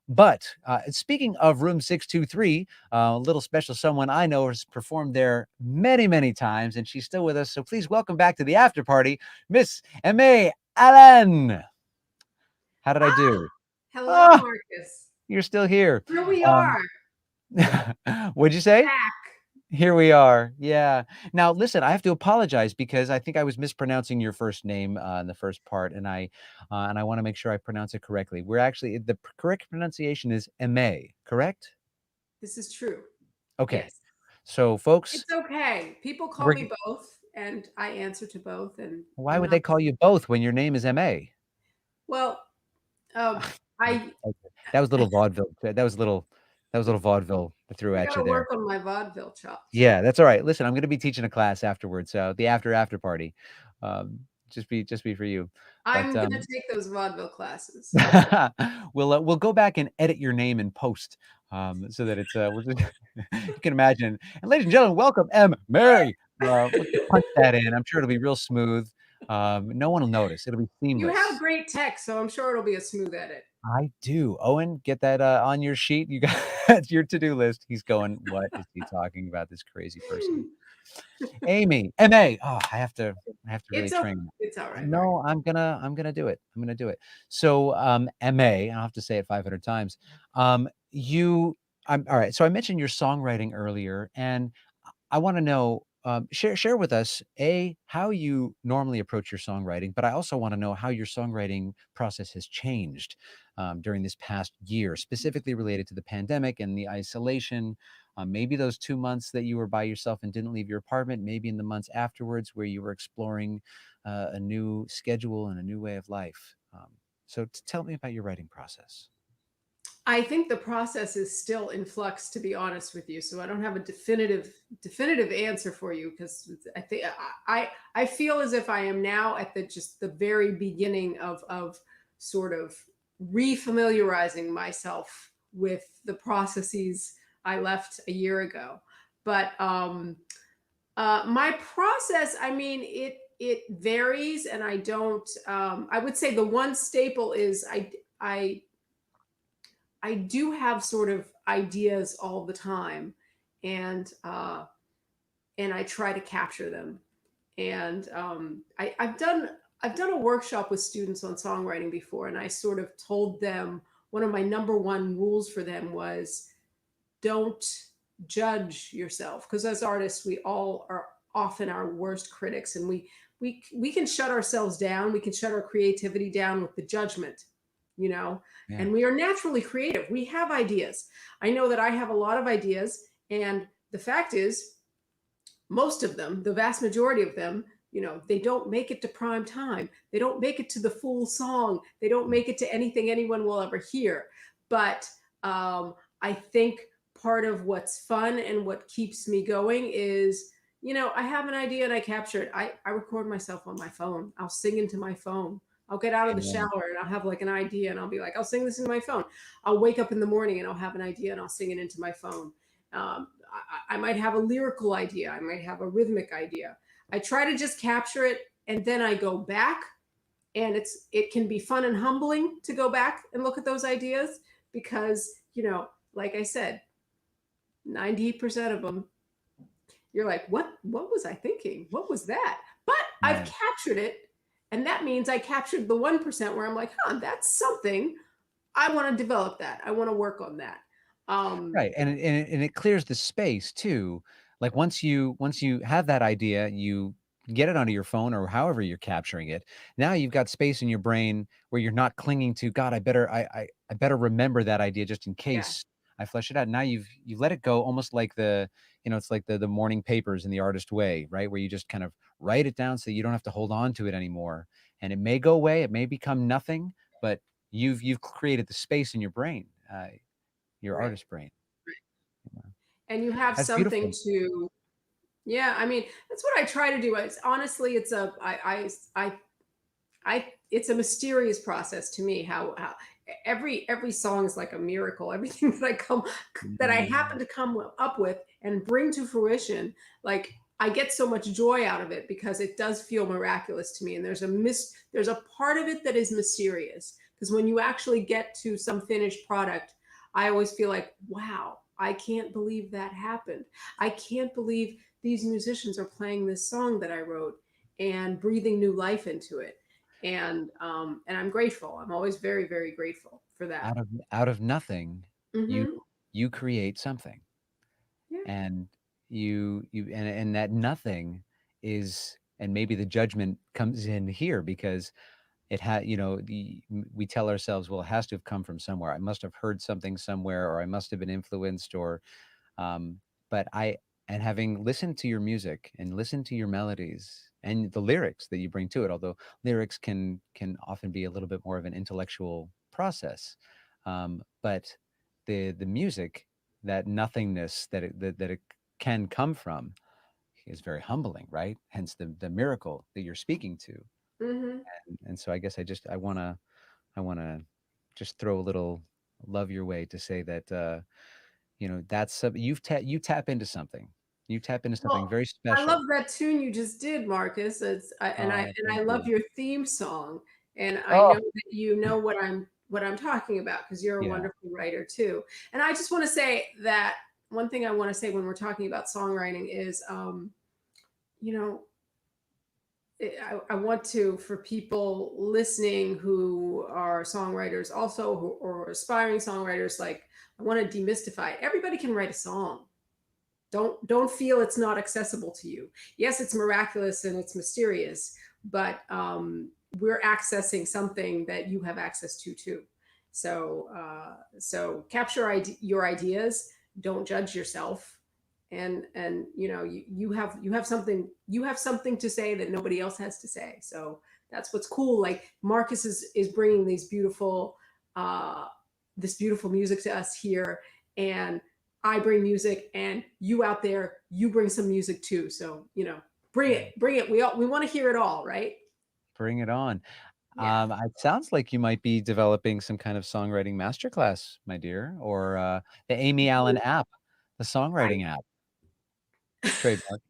But speaking of room 623, a little special someone I know has performed there many, many times, and she's still with us. So please welcome back to the after party, Miss Aimée Allen. How did I do? Hello, Ah, Marcus. you're still here. Here we are. What'd you say? Back. Here we are. Yeah. Now, listen, I have to apologize because I think I was mispronouncing your first name in the first part, and I want to make sure I pronounce it correctly. We're actually the correct pronunciation is Aimée, correct? This is true. Okay. Yes. So, folks, It's okay. People call we're me both, and I answer to both. And why I'm would not. they call you both when your name is Aimée? Well, I Okay. That was a little vaudeville. That was a little vaudeville I threw I at got you to there. work on my vaudeville chops. Yeah, that's all right. Listen, I'm going to be teaching a class afterwards, so the after party, um, just be for you. But I'm gonna take those vaudeville classes. we'll go back and edit your name in post, so that it's we'll just you can imagine. And ladies and gentlemen, welcome M. Mary. We'll just punch that in. I'm sure it'll be real smooth. No one will notice. It'll be You have seamless. great text, so I'm sure it'll be a smooth edit. I do. Owen, get that on your sheet. You got that's your to-do list. He's going, what is he talking about? This crazy person. Amy, MA. Oh, I have to really It's okay. train. It's all right, Mark. No, I'm gonna do it. I'm gonna do it. So, MA, I'll have to say it 500 times. You, I'm all right. So I mentioned your songwriting earlier, and I want to know, share with us how you normally approach your songwriting, but I also want to know how your songwriting process has changed during this past year, specifically related to the pandemic and the isolation. Maybe those 2 months that you were by yourself and didn't leave your apartment, maybe in the months afterwards where you were exploring a new schedule and a new way of life. So tell me about your writing process. I think the process is still in flux, to be honest with you. So I don't have a definitive answer for you, because I think I feel as if I am now at the very beginning of sort of refamiliarizing myself with the processes I left a year ago. But my process, I mean, it varies, and I don't. I would say the one staple is I I do have sort of ideas all the time, and I try to capture them. And I've done a workshop with students on songwriting before, and I sort of told them one of my number one rules for them was don't judge yourself, because as artists we all are often our worst critics, and we can shut ourselves down, we can shut our creativity down with the judgment, you know. Yeah. And we are naturally creative, we have ideas. I know that I have a lot of ideas, and the fact is most of them, the vast majority of them, they don't make it to prime time, they don't make it to the full song, they don't make it to anything anyone will ever hear. But I think part of what's fun and what keeps me going is, I have an idea and I capture it. I record myself on my phone. I'll sing into my phone. I'll get out of the Yeah. shower and I'll have like an idea and I'll be like, I'll sing this into my phone. I'll wake up in the morning and I'll have an idea and I'll sing it into my phone. I might have a lyrical idea. I might have a rhythmic idea. I try to just capture it and then I go back, and it can be fun and humbling to go back and look at those ideas because, like I said, 90% of them, you're like, what was I thinking? What was that? But I've Right. captured it. And that means I captured the 1% where I'm like, that's something. I want to develop that. I want to work on that. Right, and it clears the space too. Like once you have that idea, you get it onto your phone or however you're capturing it. Now you've got space in your brain where you're not clinging to, God, I better remember that idea just in Yeah, case I flesh it out. Now you've let it go, almost like it's like the morning papers in the artist way, right? Where you just kind of write it down so you don't have to hold on to it anymore. And it may go away, it may become nothing, but you've created the space in your brain, your right. artist brain. Yeah. And you have That's something beautiful. to, yeah, I mean, that's what I try to do. It's honestly, it's a mysterious process to me how every song is like a miracle. Everything that I happen Mm. to come up with and bring to fruition, like I get so much joy out of it because it does feel miraculous to me. And there's a part of it that is mysterious because when you actually get to some finished product, I always feel like, wow, I can't believe that happened. I can't believe these musicians are playing this song that I wrote and breathing new life into it. And I'm grateful. I'm always very, very grateful for that. Out of nothing, you Hmm. you create something, Yeah. and and that nothing is, and maybe the judgment comes in here because it had, we tell ourselves, well, it has to have come from somewhere. I must have heard something somewhere, or I must have been influenced, or Um, but and having listened to your music and listened to your melodies and the lyrics that you bring to it, although lyrics can often be a little bit more of an intellectual process, but the music, that nothingness that it can come from, is very humbling, right? Hence the miracle that you're speaking to. Hmm. And so I guess I wanna just throw a little love your way to say that that's you tap into something. You tap into something Well, very I love special. that tune you just did, Marcus. Oh, And thank I love you. your theme song. And I know Oh, that you know what I'm talking about because you're a yeah. wonderful writer too. And I just want to say that one thing I want to say when we're talking about songwriting is, you know, I want to, for people listening who are songwriters also, or aspiring songwriters, like I want to demystify it. Everybody can write a song. Don't feel it's not accessible to you. Yes, it's miraculous and it's mysterious, but we're accessing something that you have access to too. So capture your ideas. Don't judge yourself, and you have something to say that nobody else has to say. So that's what's cool. Like Marcus is bringing uh, this beautiful music to us here, and I bring music, and you out there, you bring some music too. So, bring it. We want to hear it all, right? Bring it on. Yeah. It sounds like you might be developing some kind of songwriting masterclass, my dear, or the Aimée Allen app, the I, songwriting app, trademark.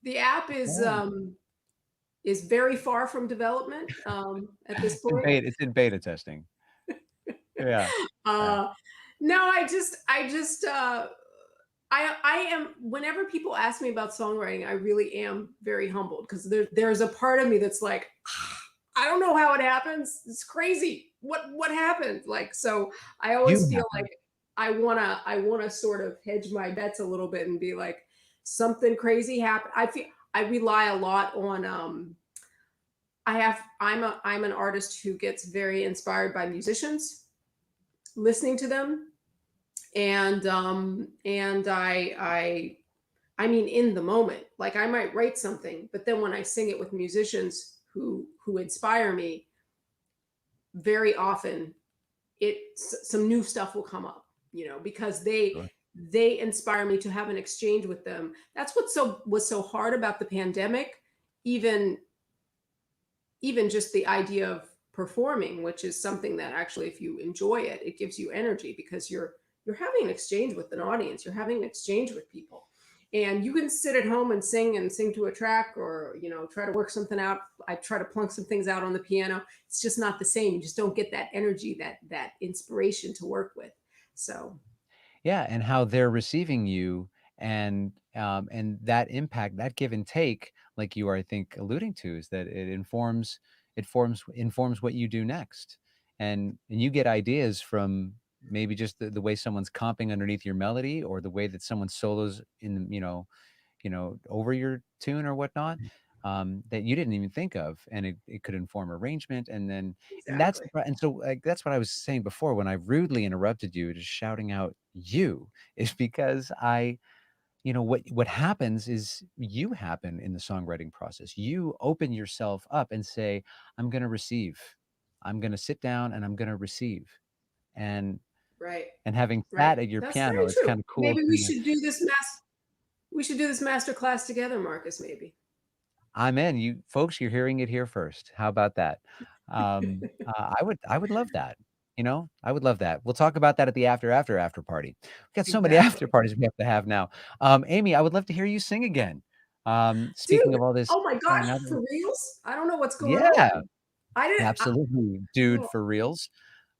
the app Yeah. is very far from development at this It's in point. beta. It's in beta testing. Yeah. Yeah. uh, no, I am, whenever people ask me about songwriting, I really am very humbled because there's a part of me that's like, I don't know how it happens. It's crazy. What happened? Like, so I always You feel happen. like I wanna sort of hedge my bets a little bit and be like, something crazy happened. I rely a lot on I'm an artist who gets very inspired by musicians, listening to them, and I mean, in the moment, like I might write something, but then when I sing it with musicians who inspire me, very often some new stuff will come up, because Sure. they inspire me to have an exchange with them. That's what was so hard about the pandemic, even just the idea of performing, which is something that actually, if you enjoy it, it gives you energy because you're having an exchange with an audience, you're having an exchange with people. And you can sit at home and sing to a track, or try to work something out. I try to plunk some things out on the piano. It's just not the same. You just don't get that energy, that inspiration to work with. So Yeah, and how they're receiving you, and that impact, that give and take, like you are, I think, alluding to, is that it informs what you do next. And you get ideas from maybe just the way someone's comping underneath your melody, or the way that someone solos over your tune or whatnot, that you didn't even think of, and it could inform arrangement. And exactly. so, like, that's what I was saying before when I rudely interrupted you, just shouting out you, is because what happens is, you happen in the songwriting process. You open yourself up and say, I'm going to receive. I'm going to sit down and I'm going to receive. And Right. having Right. sat at your That's very piano, it's true. kind of cool Maybe we to. should do this master class together, Marcus, maybe. I'm in. You folks, you're hearing it here first. How about that? I would love that. I would love that. We'll talk about that at the after party. We've got so many after Exactly. parties we have to have now. Amy, I would love to hear you sing again. Speaking Dude, of all this, oh my gosh, now that for reals? I don't know what's going yeah, on. I didn't absolutely, dude, oh, for reals.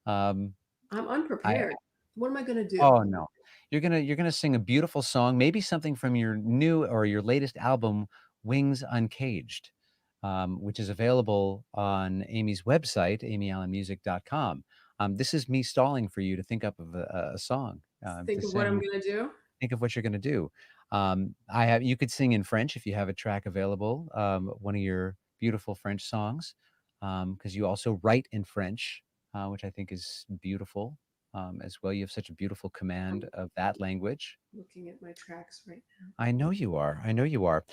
Um, I'm I unprepared. What am I gonna do? Oh, no. You're gonna sing a beautiful song, maybe something from your new or your latest album, Wings Uncaged, which is available on Amy's website, amyallenmusic.com. This is me stalling for you to think up of a song, to Think of what I'm sing. gonna do? Think of what you're gonna do. You could sing in French if you have a track available, one of your beautiful French songs, because you also write in French, which I think is beautiful, as well. You have such a beautiful command I'm of that language. looking at my tracks right now. I know you are. I know you are.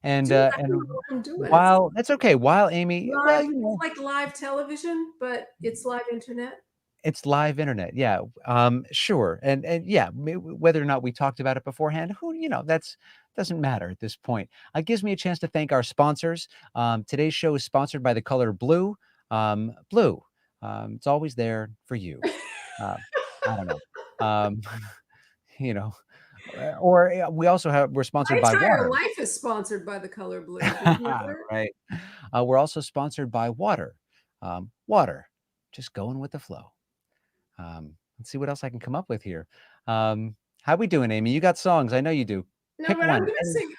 And Dude, uh, I don't and know what I'm doing. It's while that's okay. While Amy, well, it's like live television, but it's live internet. it's live internet. Yeah. Sure. And yeah, whether or not we talked about it beforehand, that's doesn't matter at this point. It gives me a chance to thank our sponsors. Today's show is sponsored by the color blue. Blue. It's always there for you. Uh, I don't know. Um, you know, or we also we're My sponsored by entire water. life is sponsored by the color blue. Did you know that? Right. We're also sponsored by water. Water. Just going with the flow. Let's see what else I can come up with here. How we doing, Amy? You got songs. I know you do. No, Pick but one.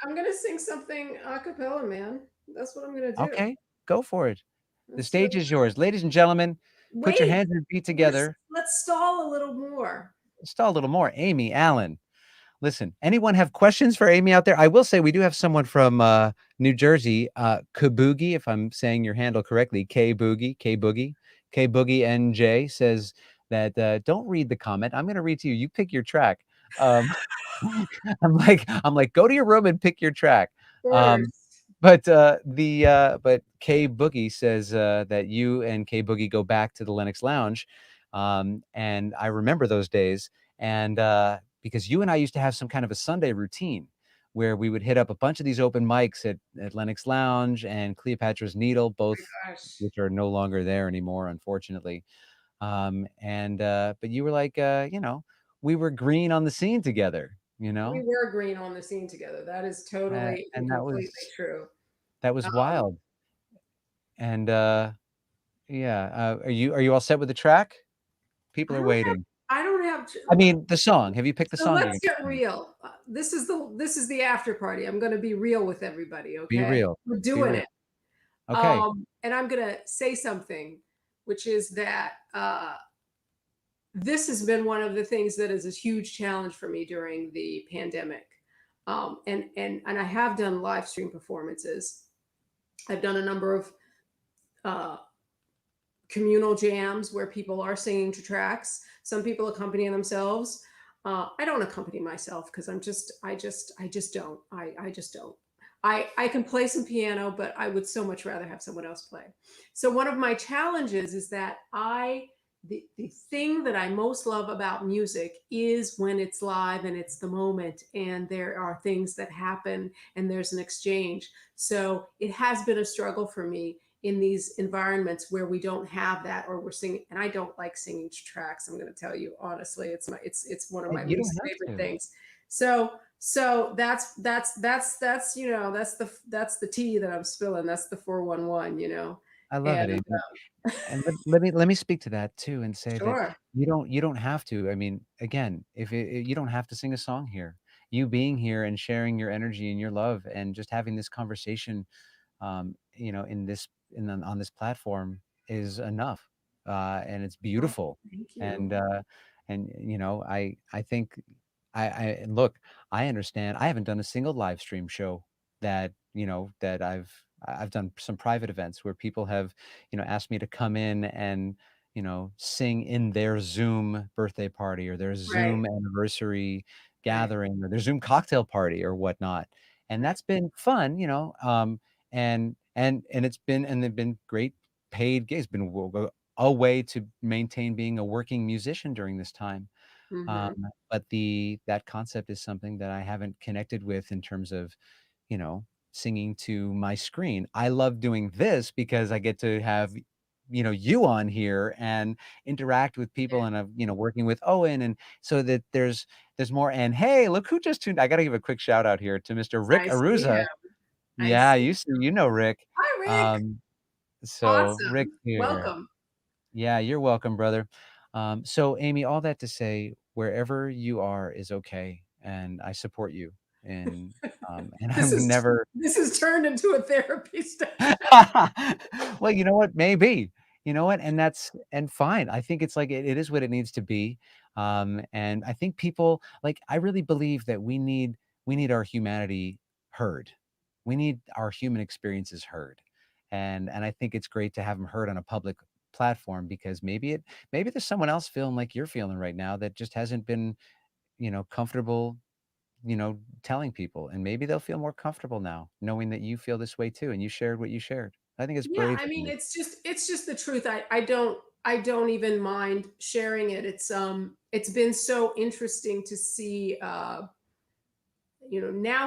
I'm gonna sing something a cappella, man. That's what I'm gonna do. Okay, go for it. The Let's do stage it. is yours. Ladies and gentlemen, put your Wait, hands and feet together. let's stall a little more. Stall a little more. Amy Allen. Listen, anyone have questions for Amy out there? I will say we do have someone from New Jersey, Kaboogie, if I'm saying your handle correctly, K Boogie NJ says that don't read the comment. I'm going to read to you. You pick your track. Um, I'm like, go to your room and pick your track. Um, First. but K Boogie says that you and K Boogie go back to the Lennox Lounge, and I remember those days. And because you and I used to have some kind of a Sunday routine where we would hit up a bunch of these open mics at Lennox Lounge and Cleopatra's Needle, both Gosh. which are no longer there anymore, unfortunately. But you were like, we were green on the scene together, We were green on the scene together. That is totally and and completely true. that was Um, wild. And yeah, are you all set with the track? People I are don't have waiting. I don't have I mean, the song. Have you picked the so song you're let's gonna get sing? real. This is the after party. I'm gonna be real with everybody, Be okay? real. We're Be doing real. it. Okay. And I'm gonna say something, which is that this has been one of the things that is a huge challenge for me during the pandemic. And I have done live stream performances. I've done a number of uh, communal jams where people are singing to tracks. Some people accompany themselves. I don't accompany myself because I just don't. I just don't. I can play some piano, but I would so much rather have someone else play. So one of my challenges is that I the thing that I most love about music is when it's live and it's the moment and there are things that happen and there's an exchange. So it has been a struggle for me in these environments where we don't have that, or we're singing, and I don't like singing tracks. I'm going to tell you honestly, it's one of my You don't least have favorite to. things. So that's the tea that I'm spilling. That's the 411, I love and it, Amy. And let me speak to that too and say that sure, you don't have to. I mean, again, if you don't have to sing a song here. You being here and sharing your energy and your love and just having this conversation, in this on this platform is enough, and it's well, beautiful. thank And you. I think and look, I understand. I haven't done a single live stream show that I've done some private events where people have asked me to come in and sing in their Zoom birthday party or their Right, Zoom anniversary right, gathering or their Zoom cocktail party or whatnot, and right. that's been fun, and it's been and they've been great paid gigs. Been a way to maintain being a working musician during this time. Hmm. But the that concept is something that I haven't connected with in terms of, you know, singing to my screen. I love doing this because I get to have, you on here and interact with people Yeah, and, working with Owen. And so that there's more. And hey, look who just tuned. I got to give a quick shout out here to Mr. Rick I see Aruza. him. I Yeah, see. you know Rick. Hi, Rick. Um, so Rick Awesome. here. Welcome. Yeah, you're welcome, brother. So Amy, all that to say, wherever you are is okay, and I support you. And This I'm is never. this is turned into a therapy session. Well, you know what? Maybe. You know what? And fine. I think it's like it is what it needs to be. And I think people like I really believe that we need our humanity heard. We need our human experiences heard. And I think it's great to have them heard on a public platform because maybe there's someone else feeling like you're feeling right now that just hasn't been, comfortable telling people, and maybe they'll feel more comfortable now knowing that you feel this way too and you shared what you shared. I think it's Yeah, brave I of mean, you. it's just the truth. I don't even mind sharing it. It's been so interesting to see. Now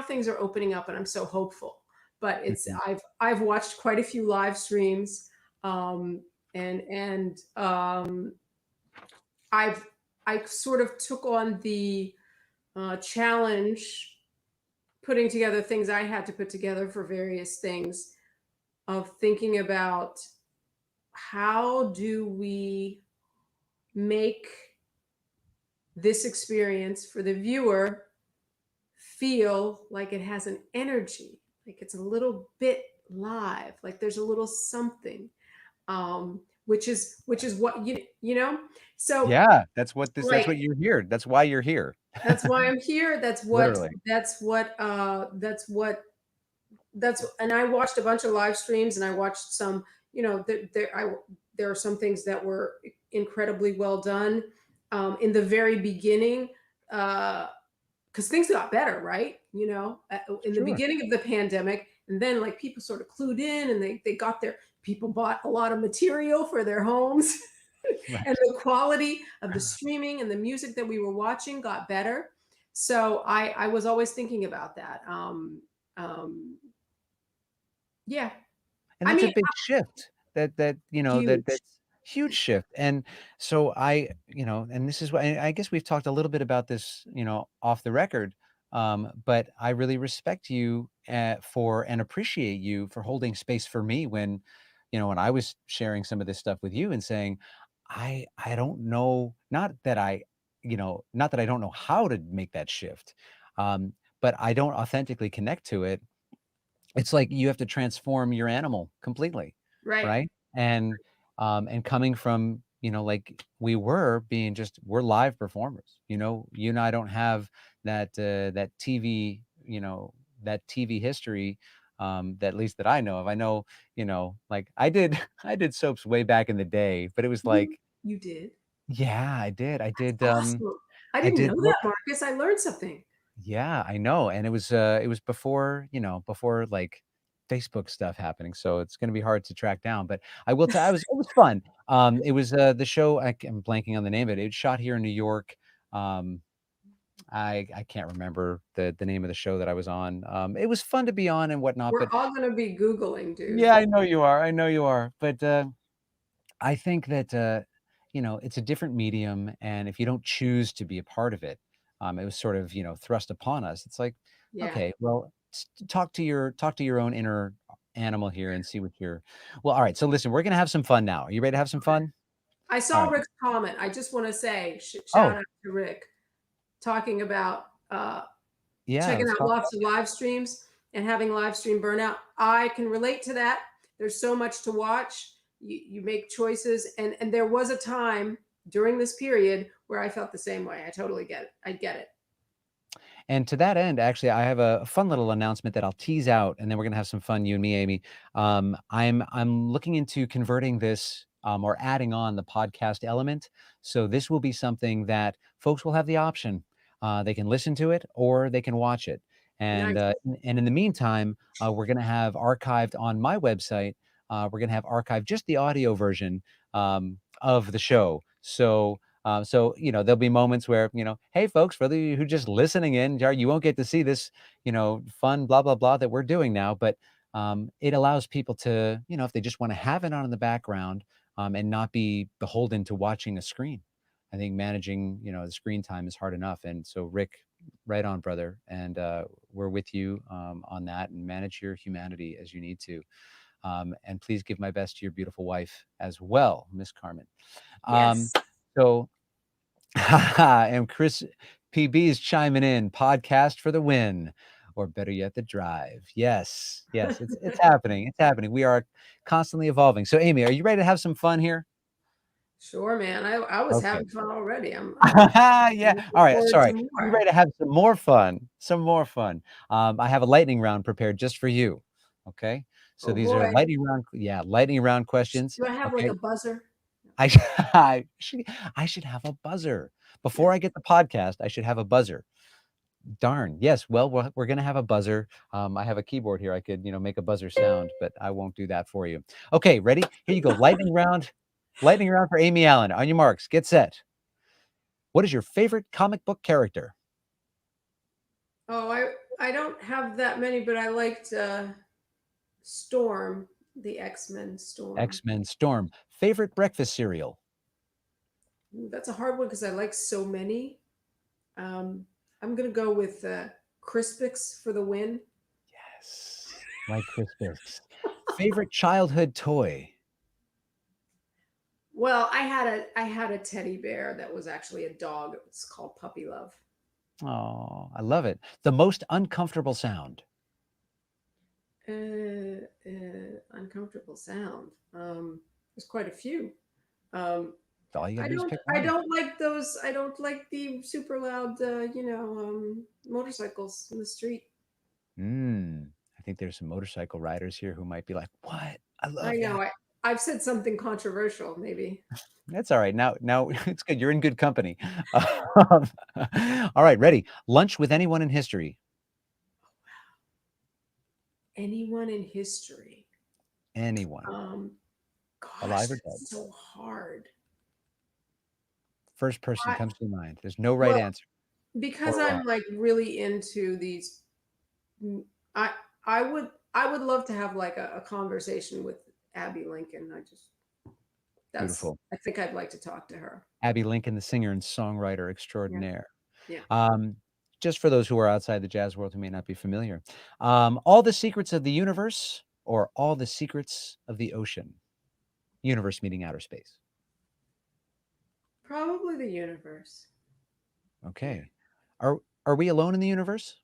things are opening up, and I'm so hopeful. But it's Mhm. I've watched quite a few live streams, um, and I've I sort of took on the challenge, putting together things I had to put together for various things, of thinking about how do we make this experience for the viewer feel like it has an energy, like it's a little bit live, like there's a little something, which is what you know. So Yeah, that's like what you're here. That's why you're here. that's why I'm here. That's what Literally. that's what and I watched a bunch of live streams, and I watched some, there are some things that were incredibly well done, in the very beginning, because things got better, right? In the Sure. beginning of the pandemic, and then like people sort of clued in, and they got their people bought a lot of material for their homes, and Right. the quality of the streaming and the music that we were watching got better. So I was always thinking about that. Yeah, And I that's a mean, big shift. huge. That's huge shift. And so and this is what I guess we've talked a little bit about this, off the record. But I really respect you for and appreciate you for holding space for me when I was sharing some of this stuff with you and saying, I don't know, not that I don't know how to make that shift. But I don't authentically connect to it. It's like you have to transform your animal completely, Right, right? And coming from, like we're live performers. You and I don't have that TV, that TV history, that at least that I know of. I know, like I did I did soaps way back in the day, but it was you like, you did. yeah, I did. Awesome. I I didn't know did that, Marcus. I learned something. yeah, I know, and it was before, before like Facebook stuff happening, so it's going to be hard to track down. But I will tell. It was fun. It was the show. I'm blanking on the name of it. It was shot here in New York. Um, I can't remember the name of the show that I was on. It was fun to be on and whatnot. We're But all going to be Googling, dude. yeah, I know you are. I know you are. But I think that it's a different medium, and if you don't choose to be a part of it, it was sort of thrust upon us. It's like, Yeah. okay, well, talk to your own inner animal here and see what you're. Well, all right. So listen, we're gonna have some fun now. Are you ready to have some fun? I All saw right. Rick's comment. I just want to say shout Oh, out to Rick talking about yeah. checking Let's out talk. lots of live streams and having live stream burnout. I can relate to that. There's so much to watch. You make choices, and there was a time during this period where I felt the same way. I totally get it. I get it. And to that end, actually, I have a fun little announcement that I'll tease out, and then we're gonna have some fun, you and me, Amy. I'm looking into converting this or adding on the podcast element. So this will be something that folks will have the option. They can listen to it or they can watch it. And Nice. and in the meantime, we're gonna have archived on my website. We're gonna have archived just the audio version of the show. So there'll be moments where, hey, folks, for you who just listening in, you won't get to see this, fun blah blah blah that we're doing now, but it allows people to, if they just want to have it on in the background and not be beholden to watching a screen. I think managing, the screen time is hard enough, and so Rick, right on, brother, and we're with you on that, and manage your humanity as you need to, and please give my best to your beautiful wife as well, Miss Carmen. Um, Yes. so and Chris PB is chiming in. Podcast for the win, or better yet, the drive. Yes, yes, it's happening. It's happening. We are constantly evolving. So, Amy, are you ready to have some fun here? Sure, man. I was Okay. having fun already. I'm Yeah. looking All right. forward to Sorry. You more. ready to have some more fun? Some more fun. I have a lightning round prepared just for you. Okay. So Oh these are boy. lightning round. Yeah, lightning round questions. Do I have like Okay. a buzzer? I sh- I should have a buzzer before Yeah. I get the podcast. I should have a buzzer. Darn. Yes. Well, we're gonna have a buzzer. I have a keyboard here. I could, make a buzzer sound, but I won't do that for you. Okay, ready? Here you go. Lightning round. Lightning round for Aimée Allen. On your marks, get set. What is your favorite comic book character? Oh, I don't have that many, but I liked Storm, the X-Men Storm. X-Men Storm. Favorite breakfast cereal? Ooh, that's a hard one because I like so many. Um, I'm gonna go with Crispix for the win. Yes. Like Crispus. Favorite childhood toy? Well, I had a teddy bear that was actually a dog. It's called Puppy Love. Oh, I love it. The most uncomfortable sound? Uncomfortable sound. There's quite a few. Um, All you I gotta do is don't pick I one. don't like those. I don't like the super loud motorcycles in the street. I think there's some motorcycle riders here who might be like, "What? I I love know that." I've said something controversial maybe. That's all right. Now it's good. You're in good company. Um, all right, ready. Lunch with anyone in history. Anyone in history. Anyone, Um alive gosh, or dead. that's so hard. First person I comes to your mind. There's no right well, answer because or wrong. I'm like really into these mm, I I would love to have like a conversation with Abby Lincoln. That's Beautiful. I think I'd like to talk to her. Abby Lincoln, the singer and songwriter Yeah. extraordinaire. Yeah. Um, just for those who are outside the jazz world who may not be familiar, all the secrets of the universe or all the secrets of the ocean. Universe meaning outer space. Probably the universe. Yeah. Okay. Are we alone in the universe?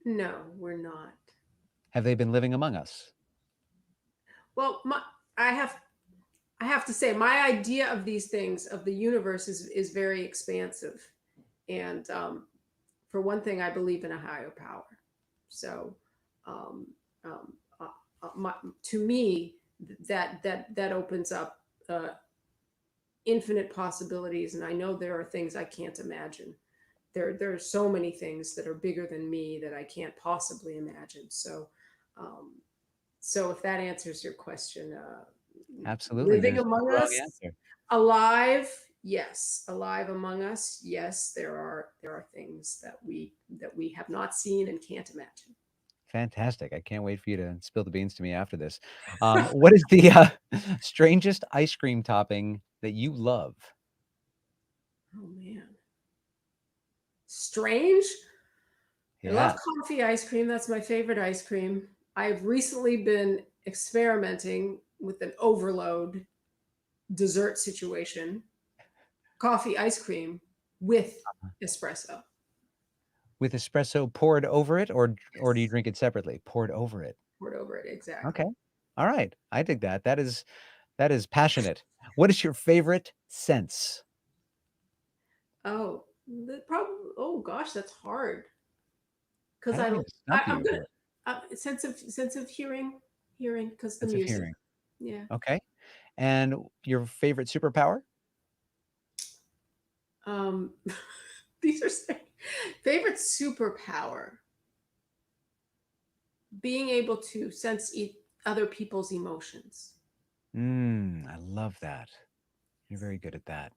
No, we're not. Have they been living among us? Well, I have I have to say my idea of these things of the universe is very expansive, and for one thing, I believe in a higher power. So, um, um, to me, that opens up infinite possibilities, and I know there are things I can't imagine. there are so many things that are bigger than me that I can't possibly imagine. So, um, so if that answers your question, Absolutely. living There's no among wrong us, answer. alive, yes, alive among us, yes, there are things that we have not seen and can't imagine. Fantastic. I can't wait for you to spill the beans to me after this. What is the strangest ice cream topping that you love? Oh man, strange. I love Yeah. coffee ice cream. That's my favorite ice cream. I've recently been experimenting with an overload dessert situation, coffee ice cream with espresso. With espresso poured over it, or do you Yes, drink it separately? Poured over it. poured over it. Exactly. Okay. All right. I dig that. That is passionate. What is your favorite sense? Oh, the problem. Oh gosh, that's hard. I Because don't mean to stump I'm you, gonna but sense of hearing because the sense of music. hearing. Yeah. Okay. And your favorite superpower? Um, these are favorite superpower: being able to sense other people's emotions. I love that. You're very good at that.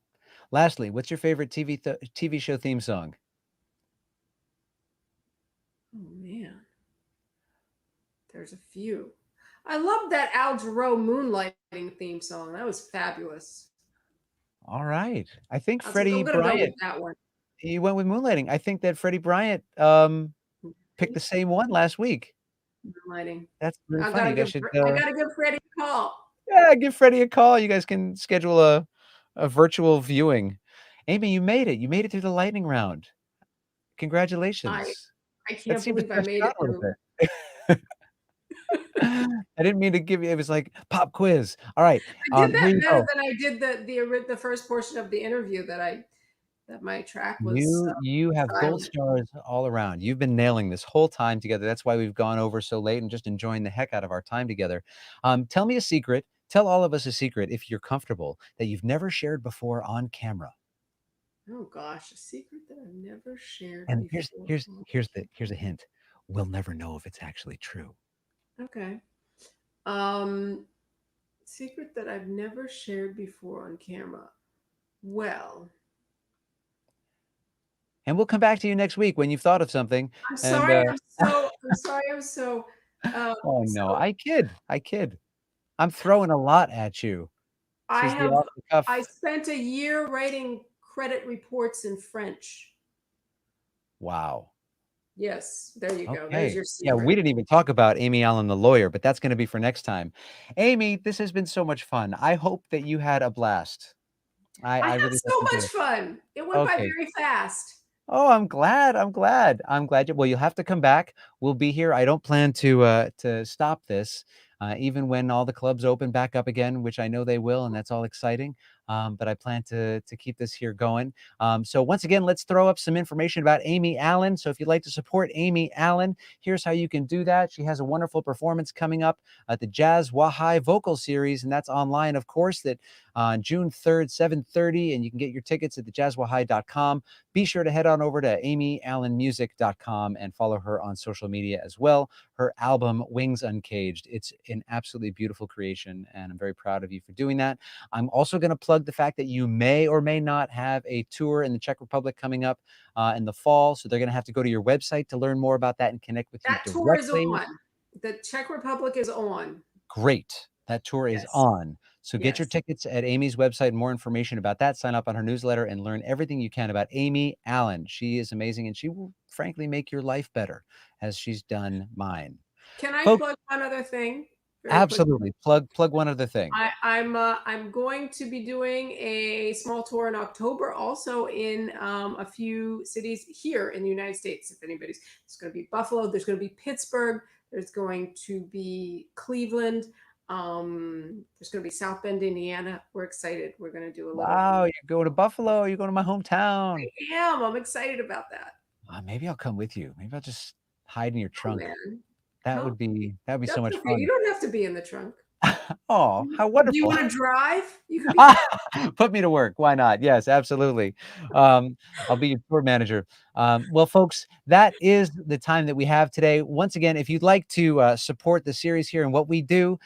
Lastly, what's your favorite TV show theme song? Oh man, there's a few. I love that Al Jarreau moonlighting theme song. That was fabulous. All right. I think I'm Freddie gonna go with Bryant, that one. he went with Moonlighting. I think that Freddie Bryant picked the Really? same one last week. Moonlighting. That's really funny. You guys should I gotta give Freddie a call. yeah, give Freddie a call. You guys can schedule a virtual viewing. Amy, you made it. You made it through the lightning round. I Congratulations. I That can't seemed to believe I stress made you it out a little through. bit. I didn't mean to give you it was like pop quiz. All right. I did Here that you better go. than I did the first portion of the interview that my track was You have gold silent. stars all around. You've been nailing this whole time together. That's why we've gone over so late and just enjoying the heck out of our time together. Tell me a secret. Tell all of us a secret, if you're comfortable, that you've never shared before on camera. Oh gosh, a secret that I've never shared And here's before. here's here's the here's a hint. We'll never know if it's actually true. Okay. Um, secret that I've never shared before on camera. Well, And we'll come back to you next week when you've thought of something. I'm And sorry. I'm sorry. I'm so. oh no, So I kid. I kid. I'm throwing a lot at you. This I is the have. off the I cuff. spent a year writing credit reports in French. Wow. Yes, there you go. There's Okay. your Yeah, we secret. didn't even talk about Aimée Allen, the lawyer, but that's gonna be for next time. Amy, this has been so much fun. I hope that you had a blast. I I had really hope so you much did. fun. It went by Okay. very fast. Oh, I'm glad. I'm glad. I'm glad you well, you'll have to come back. We'll be here. I don't plan to stop this, even when all the clubs open back up again, which I know they will, and that's all exciting. But I plan to keep this here going. So once again, let's throw up some information about Aimée Allen. So if you'd like to support Aimée Allen, here's how you can do that. She has a wonderful performance coming up at the Jazz Wahai Vocal Series, and that's online, of course, that on June 3rd, 7:30, and you can get your tickets at thejazzwahai.com. Be sure to head on over to amyallenmusic.com and follow her on social media as well. Her album, Wings Uncaged, it's an absolutely beautiful creation, and I'm very proud of you for doing that. I'm also going to plug the fact that you may or may not have a tour in the Czech Republic coming up in the fall. So they're going to have to go to your website to learn more about that and connect with you That tour is directly. on. The Czech Republic is on. Great. That tour is Yes. on. So get your Yes. tickets at Amy's website. More information about that. Sign up on her newsletter and learn everything you can about Aimée Allen. She is amazing, and she will frankly make your life better as she's done mine. Can I Folks, plug one other thing very quickly? absolutely. Plug one other thing. I'm going to be doing a small tour in October, also in a few cities here in the United States. If anybody's, it's going to be Buffalo. There's going to be Pittsburgh. There's going to be Cleveland. There's going to be South Bend, Indiana. We're excited. We're going to do a little. Wow, you're going to Buffalo. You're going to my hometown. I am. I'm excited about that. Maybe I'll come with you. Maybe I'll just hide in your Oh trunk. man, That no, would be so that's much okay. You fun. don't have to be in the trunk. Oh, how Do you wonderful. want to drive? You can be. Put me to work. Why not? Yes, absolutely. I'll be your tour manager. Well, folks, that is the time that we have today. Once again, if you'd like to support the series here and what we do,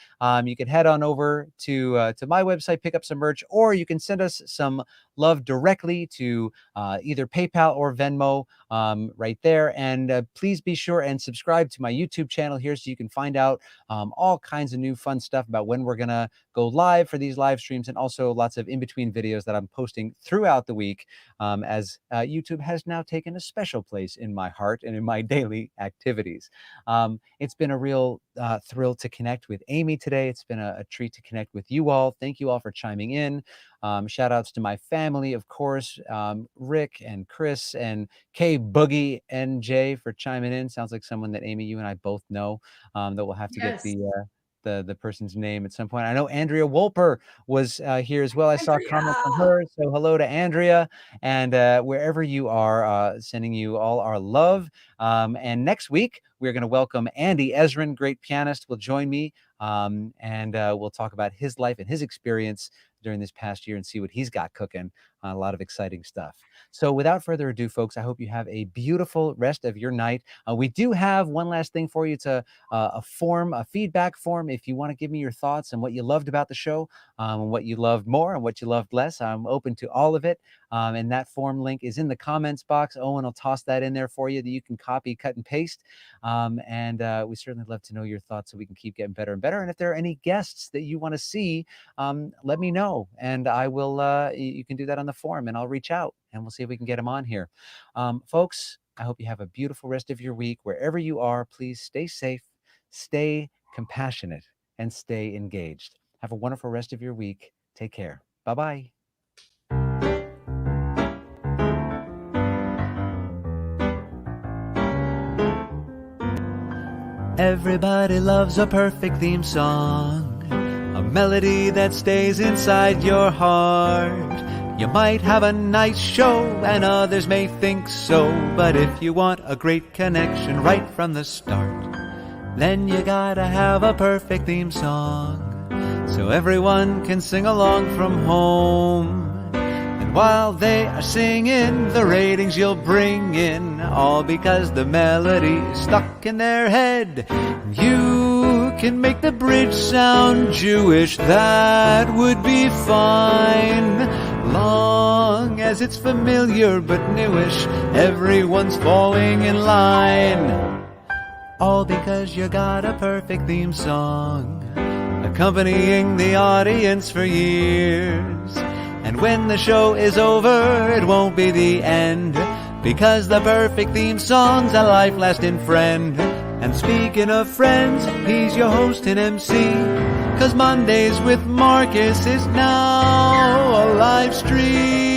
you can head on over to my website, pick up some merch, or you can send us some love directly to either PayPal or Venmo right there. And please be sure and subscribe to my YouTube channel here so you can find out all kinds of new fun stuff about when we're going to go live for these live streams, and also lots of in-between videos that I'm posting throughout the week, as YouTube has now taken a special place in my heart and in my daily activities. It's been a real thrill to connect with Aimée today. It's been a treat to connect with you all. Thank you all for chiming in. Shout outs to my family, of course, Rick and Chris and K Boogie NJ for chiming in. Sounds like someone that Aimée, you and I both know, that we'll have to get the person's name at some point. I know Andrea Wolper was here as well. I saw a comment from her. So hello to Andrea, and wherever you are, sending you all our love. And next week, we're going to welcome Andy Ezrin, great pianist, will join me. And we'll talk about his life and his experience during this past year and see what he's got cooking. A lot of exciting stuff. So without further ado, folks, I hope you have a beautiful rest of your night. We do have one last thing for you. It's a form, a feedback form. If you want to give me your thoughts on what you loved about the show, and what you loved more and what you loved less, I'm open to all of it. And that form link is in the comments box. Owen will toss that in there for you that you can copy, cut, and paste. And we certainly love to know your thoughts so we can keep getting better and better. And if there are any guests that you want to see, let me know. And I will, you can do that on the forum, and I'll reach out and we'll see if we can get them on here. Folks, I hope you have a beautiful rest of your week. Wherever you are, please stay safe, stay compassionate, and stay engaged. Have a wonderful rest of your week. Take care. Bye-bye. Everybody loves a perfect theme song, a melody that stays inside your heart. You might have a nice show and others may think so, but if you want a great connection right from the start, then you gotta have a perfect theme song, so everyone can sing along from home. And while they are singing, the ratings you'll bring in, all because the melody is stuck in their head. You can make the bridge sound Jewish, that would be fine, long as it's familiar but newish. Everyone's falling in line, all because you got a perfect theme song, accompanying the audience for years. And when the show is over, it won't be the end, because the perfect theme song's a life-lasting friend. And speaking of friends, he's your host and MC, 'cause Mondays with Marcus is now a live stream.